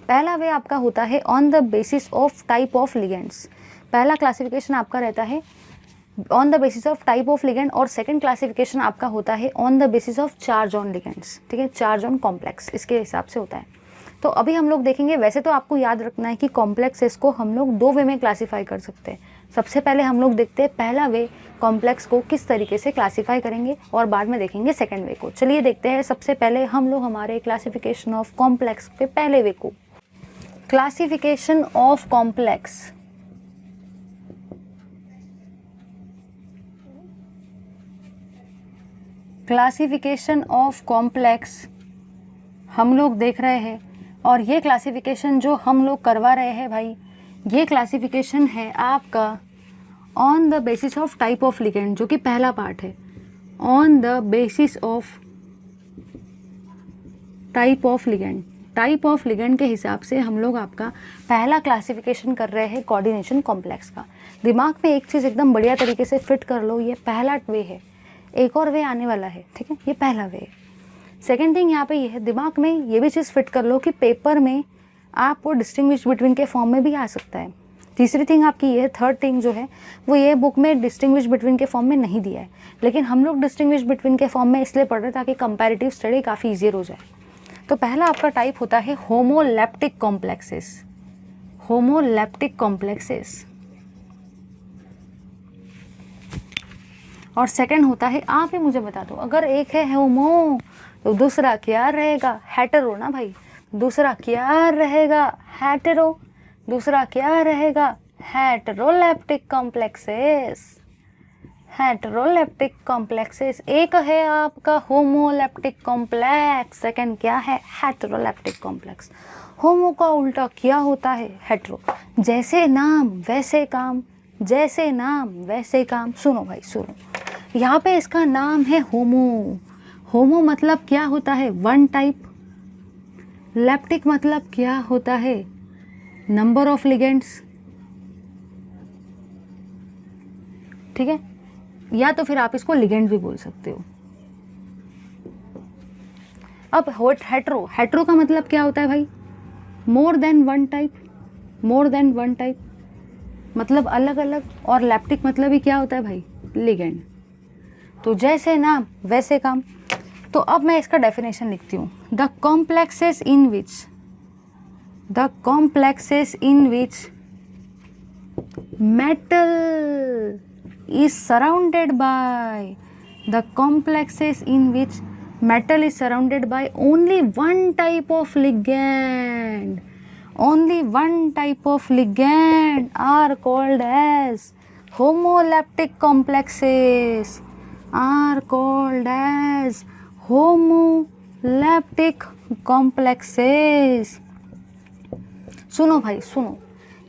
पहला वे आपका होता है on the basis of type of ligands. पहला क्लासिफिकेशन आपका रहता है on the basis of type of ligand, और सेकंड क्लासिफिकेशन आपका होता है on the basis of charge on ligands, ठीक है, चार्ज ऑन कॉम्प्लेक्स, इसके हिसाब से होता है। तो अभी हम लोग देखेंगे, वैसे तो आपको याद रखना है कि कॉम्प्लेक्सेस को हम लोग 2 वे में क्लासीफाई कर सकते हैं। सबसे पहले हम लोग देखते हैं पहला वे, कॉम्प्लेक्स को किस तरीके से क्लासीफाई करेंगे, और बाद में देखेंगे सेकंड वे को। चलिए देखते हैं सबसे पहले हम लोग हमारे क्लासिफिकेशन ऑफ कॉम्प्लेक्स के पहले वे को। Classification of complex. Classification of complex हम लोग देख रहे हैं, और ये क्लासिफिकेशन जो हम लोग करवा रहे हैं भाई, ये क्लासिफिकेशन है आपका on the basis of type of ligand, जो कि पहला पार्ट है। On the basis of type of ligand, type of ligand के हिसाब से हम लोग आपका पहला क्लासिफिकेशन कर रहे हैं कोऑर्डिनेशन कॉम्प्लेक्स का। दिमाग में एक चीज़ एकदम बढ़िया तरीके से फिट कर लो, ये पहला वे है, एक और वे आने वाला है, ठीक है, ये पहला वे है। सेकेंड थिंग यहाँ पे ये है, दिमाग में ये भी चीज़ फिट कर लो कि पेपर में आपको डिस्टिंग्विश बिटवीन के फॉर्म में भी आ सकता है। तीसरी थिंग आपकी ये है, थर्ड थिंग जो है वो ये बुक में डिस्टिंग्विश बिटवीन के फॉर्म में नहीं दिया है, लेकिन हम लोग डिस्टिंग्विश बिटवीन के फॉर्म में इसलिए पढ़ रहे हैं ताकि कंपैरेटिव स्टडी काफ़ी ईजियर हो जाए। तो पहला आपका टाइप होता है होमोलैप्टिक कॉम्प्लेक्सेस, होमोलैप्टिक कॉम्प्लेक्सेस। और सेकंड होता है, आप ही मुझे बता दो, अगर एक है होमो तो दूसरा क्या रहेगा? हेटेरो ना भाई। दूसरा क्या रहेगा? हेटेरो। दूसरा क्या रहेगा? हेटेरोलैप्टिक कॉम्प्लेक्सेस, हेटेरोलैप्टिक कॉम्प्लेक्सेस। एक है आपका होमोलैप्टिक कॉम्प्लेक्स, सेकंड क्या है? हेटेरोलैप्टिक कॉम्प्लेक्स। होमो का उल्टा क्या होता है? हेटेरो। जैसे नाम वैसे काम, जैसे नाम वैसे काम। सुनो भाई सुनो, यहाँ पे इसका नाम है होमो। होमो मतलब क्या होता है? One type. लैप्टिक मतलब क्या होता है? नंबर ऑफ लिगेंड्स, ठीक है, या तो फिर आप इसको लिगेंड भी बोल सकते हो। अब हेटेरो, हेटेरो का मतलब क्या होता है भाई? मोर देन वन टाइप, मोर देन वन टाइप मतलब अलग अलग। और लैप्टिक मतलब ही क्या होता है भाई? लिगेंड। तो जैसे नाम वैसे काम। तो अब मैं इसका डेफिनेशन लिखती हूँ। The complexes in which, the complexes in which metal is surrounded by, the complexes in which metal is surrounded by only one type of ligand, only one type of ligand are called as homolaptic complexes, are called as homolaptic complexes। सुनो भाई सुनो,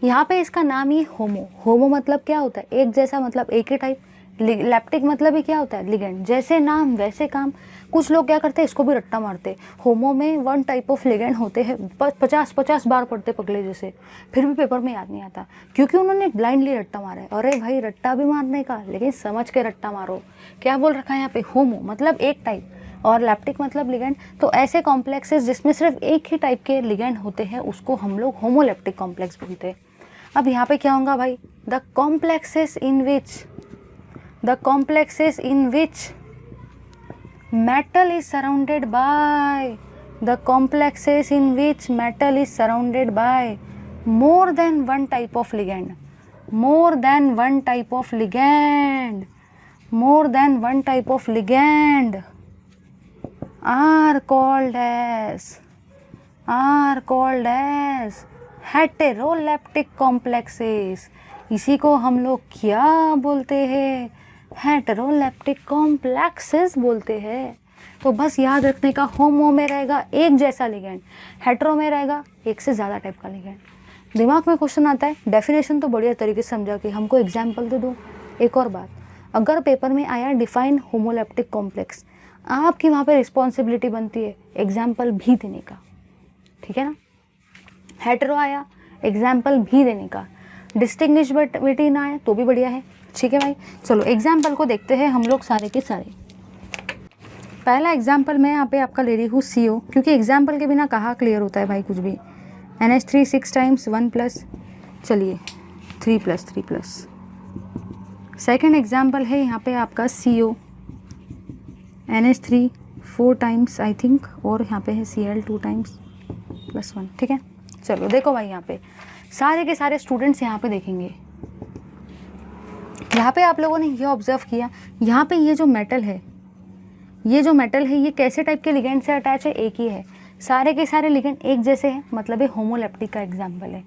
यहाँ पे इसका नाम ही होमो। होमो मतलब क्या होता है? एक जैसा, मतलब एक ही टाइप। लैप्टिक मतलब ही क्या होता है? लिगेंड। जैसे नाम वैसे काम। कुछ लोग क्या करते हैं, इसको भी रट्टा मारते हैं। होमो में वन टाइप ऑफ लिगेंड होते हैं, 50 बार पढ़ते पगले जैसे, फिर भी पेपर में याद नहीं आता, क्योंकि उन्होंने ब्लाइंडली रट्टा मारा है। अरे भाई रट्टा भी मारने का, लेकिन समझ के रट्टा मारो। क्या बोल रखा है यहाँ पे? होमो मतलब एक टाइप, और लैप्टिक मतलब लिगेंड। तो ऐसे कॉम्प्लेक्सेस जिसमें सिर्फ एक ही टाइप के लिगेंड होते हैं उसको हम लोग होमोलैप्टिक कॉम्प्लेक्स बोलते हैं। अब यहाँ पे क्या होगा भाई? The complexes in which, the complexes in which metal is surrounded by, the complexes in which metal is surrounded by more than one type of ligand, more than one type of ligand, more than one type of ligand are called as heteroleptic complexes. इसी को हम लोग क्या बोलते हैं? हेटेरोलैप्टिक complexes बोलते हैं। तो बस याद रखने का, होमो में रहेगा एक जैसा लिगेंड, हेटेरो में रहेगा एक से ज़्यादा टाइप का लिगेंड। दिमाग में क्वेश्चन आता है, डेफिनेशन तो बढ़िया तरीके से समझा कि हमको एग्जाम्पल दे दो। एक और बात, अगर पेपर में आया डिफाइन होमोलैप्टिक कॉम्प्लेक्स, आपकी वहाँ पे रिस्पॉन्सिबिलिटी बनती है एग्जाम्पल भी देने का, ठीक है ना। हेटेरो आया, एग्जाम्पल भी देने का। डिस्टिंग्विश बिटवीन आया तो भी बढ़िया है, ठीक है भाई। चलो एग्जाम्पल को देखते हैं हम लोग सारे के सारे। पहला एग्जाम्पल मैं यहाँ पे आपका ले रही हूँ CO, क्योंकि एग्जाम्पल के बिना कहाँ क्लियर होता है भाई कुछ भी। NH3 6 टाइम्स 1 प्लस, चलिए 3 प्लस 3 प्लस। सेकेंड एग्जाम्पल है यहाँ पे आपका CO, NH3 4 times I think, और यहाँ पे है Cl 2 टाइम्स +1, ठीक है। चलो देखो भाई, यहाँ पे सारे के सारे स्टूडेंट्स यहाँ पे देखेंगे। यहाँ पे आप लोगों ने ये ऑब्जर्व किया, यहाँ पे ये जो मेटल है, ये जो मेटल है ये कैसे टाइप के लिगेंड से अटैच है? एक ही है। सारे के सारे लिगेंड एक जैसे हैं, मतलब ये होमोलैप्टिक का एग्जाम्पल है।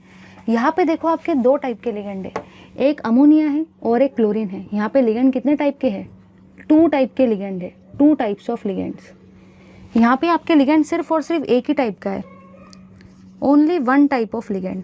यहाँ पे देखो आपके दो टाइप के लिगेंड है, एक अमोनिया है और एक क्लोरीन है। यहाँ पे लिगेंड कितने टाइप के हैं? 2 टाइप के लिगेंड है, 2 टाइप्स ऑफ लिगेंड्स। यहाँ पे आपके लिगेंड सिर्फ और सिर्फ एक ही टाइप का है, ओनली 1 टाइप ऑफ लिगेंड।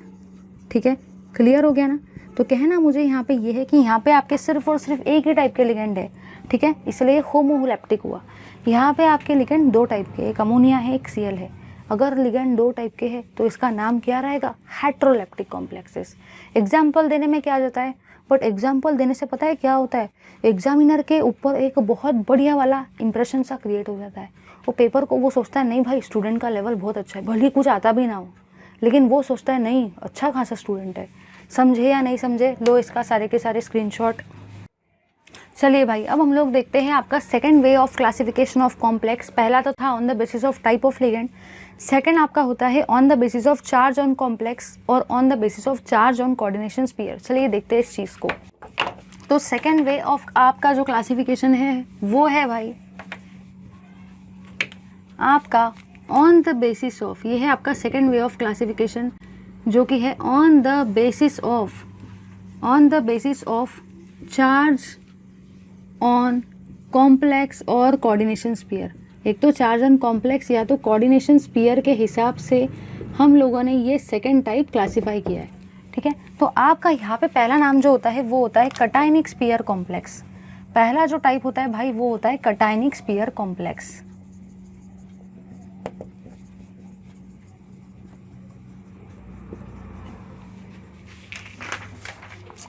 ठीक है, क्लियर हो गया ना। तो कहना मुझे यहाँ पे ये है कि यहाँ पे आपके सिर्फ और सिर्फ एक ही टाइप के लिगेंड है। ठीक है, इसलिए होमोलैप्टिक हुआ। यहाँ पे आपके लिगेंड 2 टाइप के, एक अमोनिया है, एक Cl है। अगर लिगेंड 2 टाइप के हैं तो इसका नाम क्या रहेगा? हेट्रोलैप्टिक कॉम्प्लेक्सेस। एग्जाम्पल देने में क्या आ जाता है, बट एग्जाम्पल देने से पता है क्या होता है, एग्जामिनर के ऊपर एक बहुत बढ़िया वाला इंप्रेशन सा क्रिएट हो जाता है। वो पेपर को वो सोचता है नहीं भाई स्टूडेंट का लेवल बहुत अच्छा है, भले ही कुछ आता भी ना हो, लेकिन वो सोचता है नहीं अच्छा खासा स्टूडेंट है। समझे या नहीं समझे, लो इसका सारे के सारे स्क्रीनशॉट। चलिए भाई, अब हम लोग देखते हैं आपका second way of classification of complex. पहला तो था on the basis of type of ligand, second आपका होता है on the basis of charge on complex और on the basis of charge on coordination sphere. चलिए देखते हैं इस चीज़ को। तो सेकंड वे ऑफ आपका जो क्लासिफिकेशन है वो है भाई आपका ऑन द बेसिस ऑफ, ये है आपका सेकंड वे ऑफ क्लासिफिकेशन जो कि है on the basis of charge on complex और कोऑर्डिनेशन स्फीयर। एक तो चार्ज ऑन कॉम्प्लेक्स या तो कोऑर्डिनेशन स्फीयर के हिसाब से हम लोगों ने ये सेकंड टाइप क्लासिफाई किया है। ठीक है, तो आपका यहाँ पे पहला नाम जो होता है वो होता है कटायनिक स्फीयर कॉम्प्लेक्स। पहला जो टाइप होता है भाई वो होता है कटायनिक स्फीयर कॉम्प्लेक्स।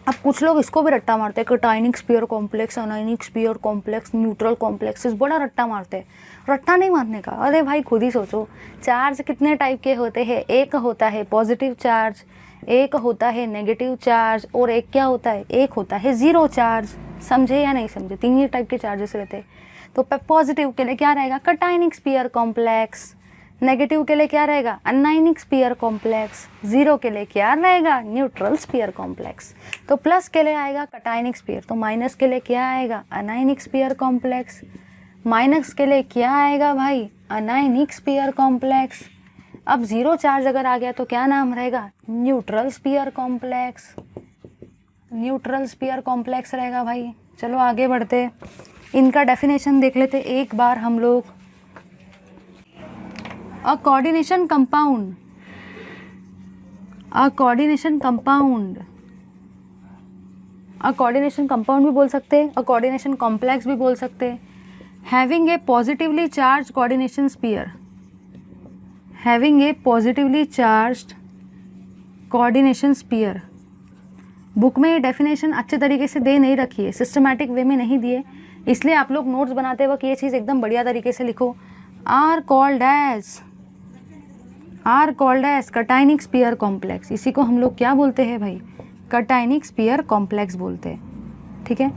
अब कुछ लोग इसको भी रट्टा मारते हैं, cationic sphere complex, anionic sphere complex, neutral complexes, बड़ा रट्टा मारते हैं। रट्टा नहीं मारने का, अरे भाई खुद ही सोचो। चार्ज कितने टाइप के होते हैं? एक होता है पॉजिटिव चार्ज, एक होता है नेगेटिव चार्ज और एक क्या होता है? एक होता है जीरो चार्ज। समझे या नहीं समझे? 3 ही टाइप के चार्जेस रहते हैं। तो पॉजिटिव के लिए क्या रहेगा? Cationic sphere complex. नेगेटिव के लिए क्या रहेगा? Anionic sphere complex. जीरो के लिए क्या रहेगा? Neutral sphere complex. तो प्लस के लिए आएगा कटायनिक स्फीयर, तो माइनस के लिए क्या आएगा? Anionic sphere complex. माइनस के लिए क्या आएगा भाई? Anionic sphere complex. अब जीरो चार्ज अगर आ गया तो क्या नाम रहेगा? Neutral sphere complex. Neutral sphere complex रहेगा भाई। चलो आगे बढ़ते, इनका डेफिनेशन देख लेते एक बार हम लोग। A coordination compound, a coordination compound, a coordination compound भी बोल सकते हैं, a coordination complex भी बोल सकते हैं, having a positively charged coordination sphere, having a positively charged coordination sphere। Book में ये डेफिनेशन अच्छे तरीके से दे नहीं रखी है, सिस्टमैटिक वे में नहीं दिए, इसलिए आप लोग नोट्स बनाते वक्त ये चीज़ एकदम बढ़िया तरीके से लिखो। Are called as cationic sphere complex. इसी को हम लोग क्या बोलते हैं भाई? कटायनिक स्फीयर कॉम्प्लेक्स बोलते हैं। ठीक है,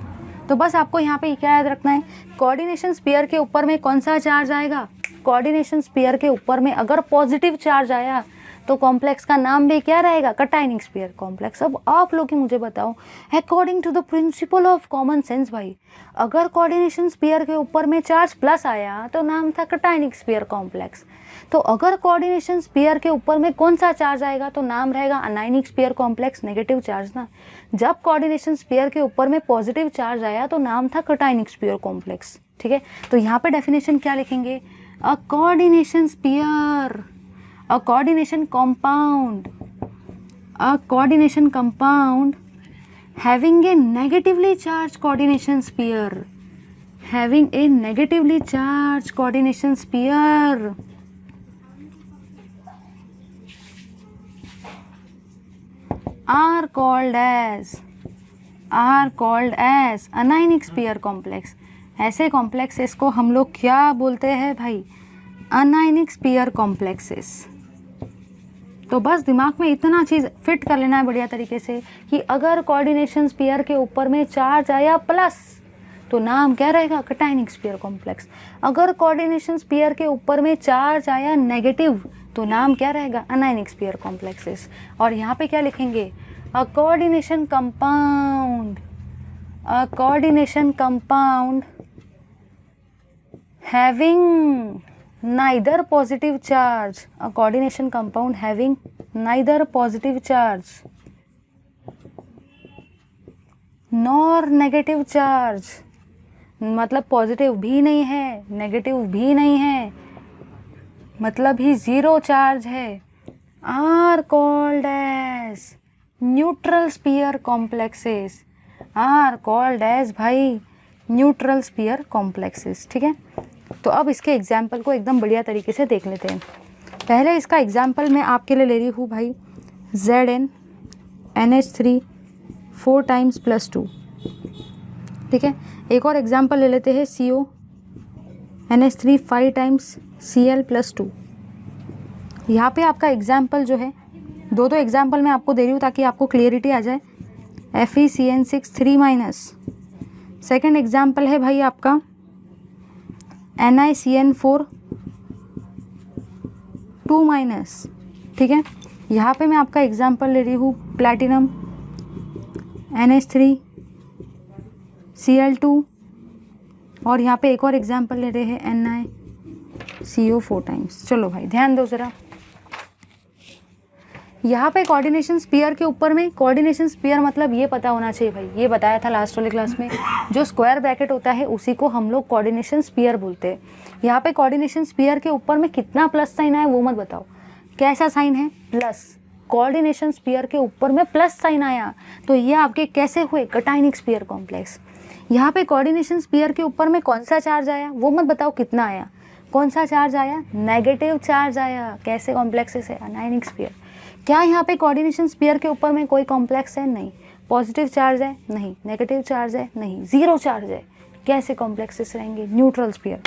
तो बस आपको यहाँ पे क्या याद रखना है, कोऑर्डिनेशन स्फीयर के ऊपर में कौन सा चार्ज आएगा? कोऑर्डिनेशन स्फीयर के ऊपर में अगर पॉजिटिव चार्ज आया तो कॉम्प्लेक्स का नाम भी क्या रहेगा? Cationic sphere complex. अब आप लोग ही मुझे बताओ, according to the principle of common sense भाई, अगर कोऑर्डिनेशन स्फीयर के ऊपर में चार्ज प्लस आया तो नाम था कटायनिक स्फीयर कॉम्प्लेक्स। तो अगर कोऑर्डिनेशन स्फीयर के ऊपर में कौन सा चार्ज आएगा तो नाम रहेगा anionic sphere complex, negative charge ना। जब कोऑर्डिनेशन स्फीयर के ऊपर में पॉजिटिव चार्ज आया तो नाम था कटायनिक स्फीयर कॉम्प्लेक्स। ठीक है, तो यहाँ पे डेफिनेशन क्या लिखेंगे? अ coordination sphere, a coordination compound having a negatively charged coordination sphere, having a negatively charged coordination sphere are called as anionic sphere complex। ऐसे कॉम्प्लेक्सेस को हम लोग क्या बोलते हैं भाई? Anionic sphere complexes. तो बस दिमाग में इतना चीज़ फिट कर लेना है बढ़िया तरीके से कि अगर कोऑर्डिनेशन स्फीयर के ऊपर में चार्ज आया प्लस तो नाम क्या रहेगा? Cationic sphere complex. अगर कोऑर्डिनेशन स्फीयर के ऊपर में चार्ज आया नेगेटिव तो नाम क्या रहेगा? Anionic sphere complexes. और यहाँ पे क्या लिखेंगे? अ coordination compound having neither positive charge, a coordination compound having neither positive charge nor negative charge मतलब पॉजिटिव भी नहीं है, नेगेटिव भी नहीं है, मतलब ही ज़ीरो चार्ज है, are called as neutral sphere complexes, are called as भाई न्यूट्रल स्फीयर कॉम्प्लेक्सेस। ठीक है, तो अब इसके एग्जाम्पल को एकदम बढ़िया तरीके से देख लेते हैं। पहले इसका एग्जाम्पल मैं आपके लिए ले रही हूँ भाई ZnNH3 4 टाइम्स प्लस 2। ठीक है, एक और एग्जाम्पल ले लेते हैं CONH3 5 टाइम्स Cl प्लस 2। यहाँ पे आपका एग्जाम्पल जो है, दो एग्जाम्पल मैं आपको दे रही हूँ ताकि आपको क्लियरिटी आ जाए। FeCN6 3 माइनस, सेकेंड एग्जाम्पल है भाई आपका NiCN4 2 माइनस। ठीक है, यहाँ पे मैं आपका एग्जाम्पल ले रही हूँ प्लैटिनम NH3 Cl2, और यहाँ पे एक और एग्जाम्पल ले रहे हैं NiCO4 टाइम्स। चलो भाई ध्यान दो ज़रा, यहाँ पे कोऑर्डिनेशन स्फीयर के ऊपर में, कोऑर्डिनेशन स्फीयर मतलब ये पता होना चाहिए भाई, ये बताया था लास्ट वाले क्लास में, जो स्क्वायर ब्रैकेट होता है उसी को हम लोग कोऑर्डिनेशन स्फीयर बोलते हैं। यहाँ पे कोऑर्डिनेशन स्फीयर के ऊपर में कितना प्लस साइन आया वो मत बताओ, कैसा साइन है, प्लस। कोऑर्डिनेशन स्फीयर के ऊपर में प्लस साइन आया तो ये आपके कैसे हुए, कटायनिक स्फीयर कॉम्प्लेक्स। यहाँ पे कोऑर्डिनेशन स्फीयर के ऊपर में कौन सा चार्ज आया वो मत बताओ, कितना आया, कौन सा चार्ज आया, नेगेटिव चार्ज आया। कैसे कॉम्प्लेक्सेस है, अनायनिक स्फीयर। क्या यहाँ पे कोऑर्डिनेशन स्फीयर के ऊपर में कोई कॉम्प्लेक्स है, नहीं। पॉजिटिव चार्ज है, नहीं। नेगेटिव चार्ज है, नहीं। ज़ीरो चार्ज है, कैसे कॉम्प्लेक्सेस रहेंगे, न्यूट्रल स्फीयर।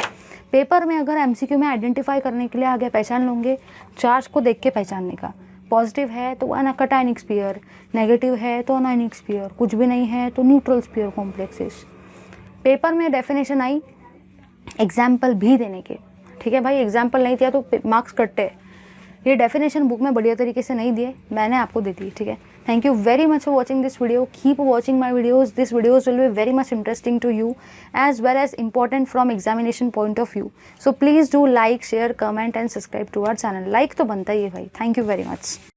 पेपर में अगर MCQ में आइडेंटिफाई करने के लिए आगे पहचान लोगे, चार्ज को देख के पहचानने का। पॉजिटिव है तो कटायनिक स्फीयर, नेगेटिव है तो अनायनिक स्फीयर, कुछ भी नहीं है तो न्यूट्रल स्फीयर कॉम्प्लेक्सेस। पेपर में डेफिनेशन आई एग्जाम्पल भी देने के। ठीक है भाई, एग्जाम्पल नहीं दिया तो मार्क्स कटते। ये डेफिनेशन बुक में बढ़िया तरीके से नहीं दिए, मैंने आपको दे दी। ठीक है, thank you very much for watching this video. Keep watching my videos, this videos will be very much interesting to you as well as important from examination point of view. So please do like, share, comment and subscribe to our channel. Like तो बनता ही है भाई। Thank you very much.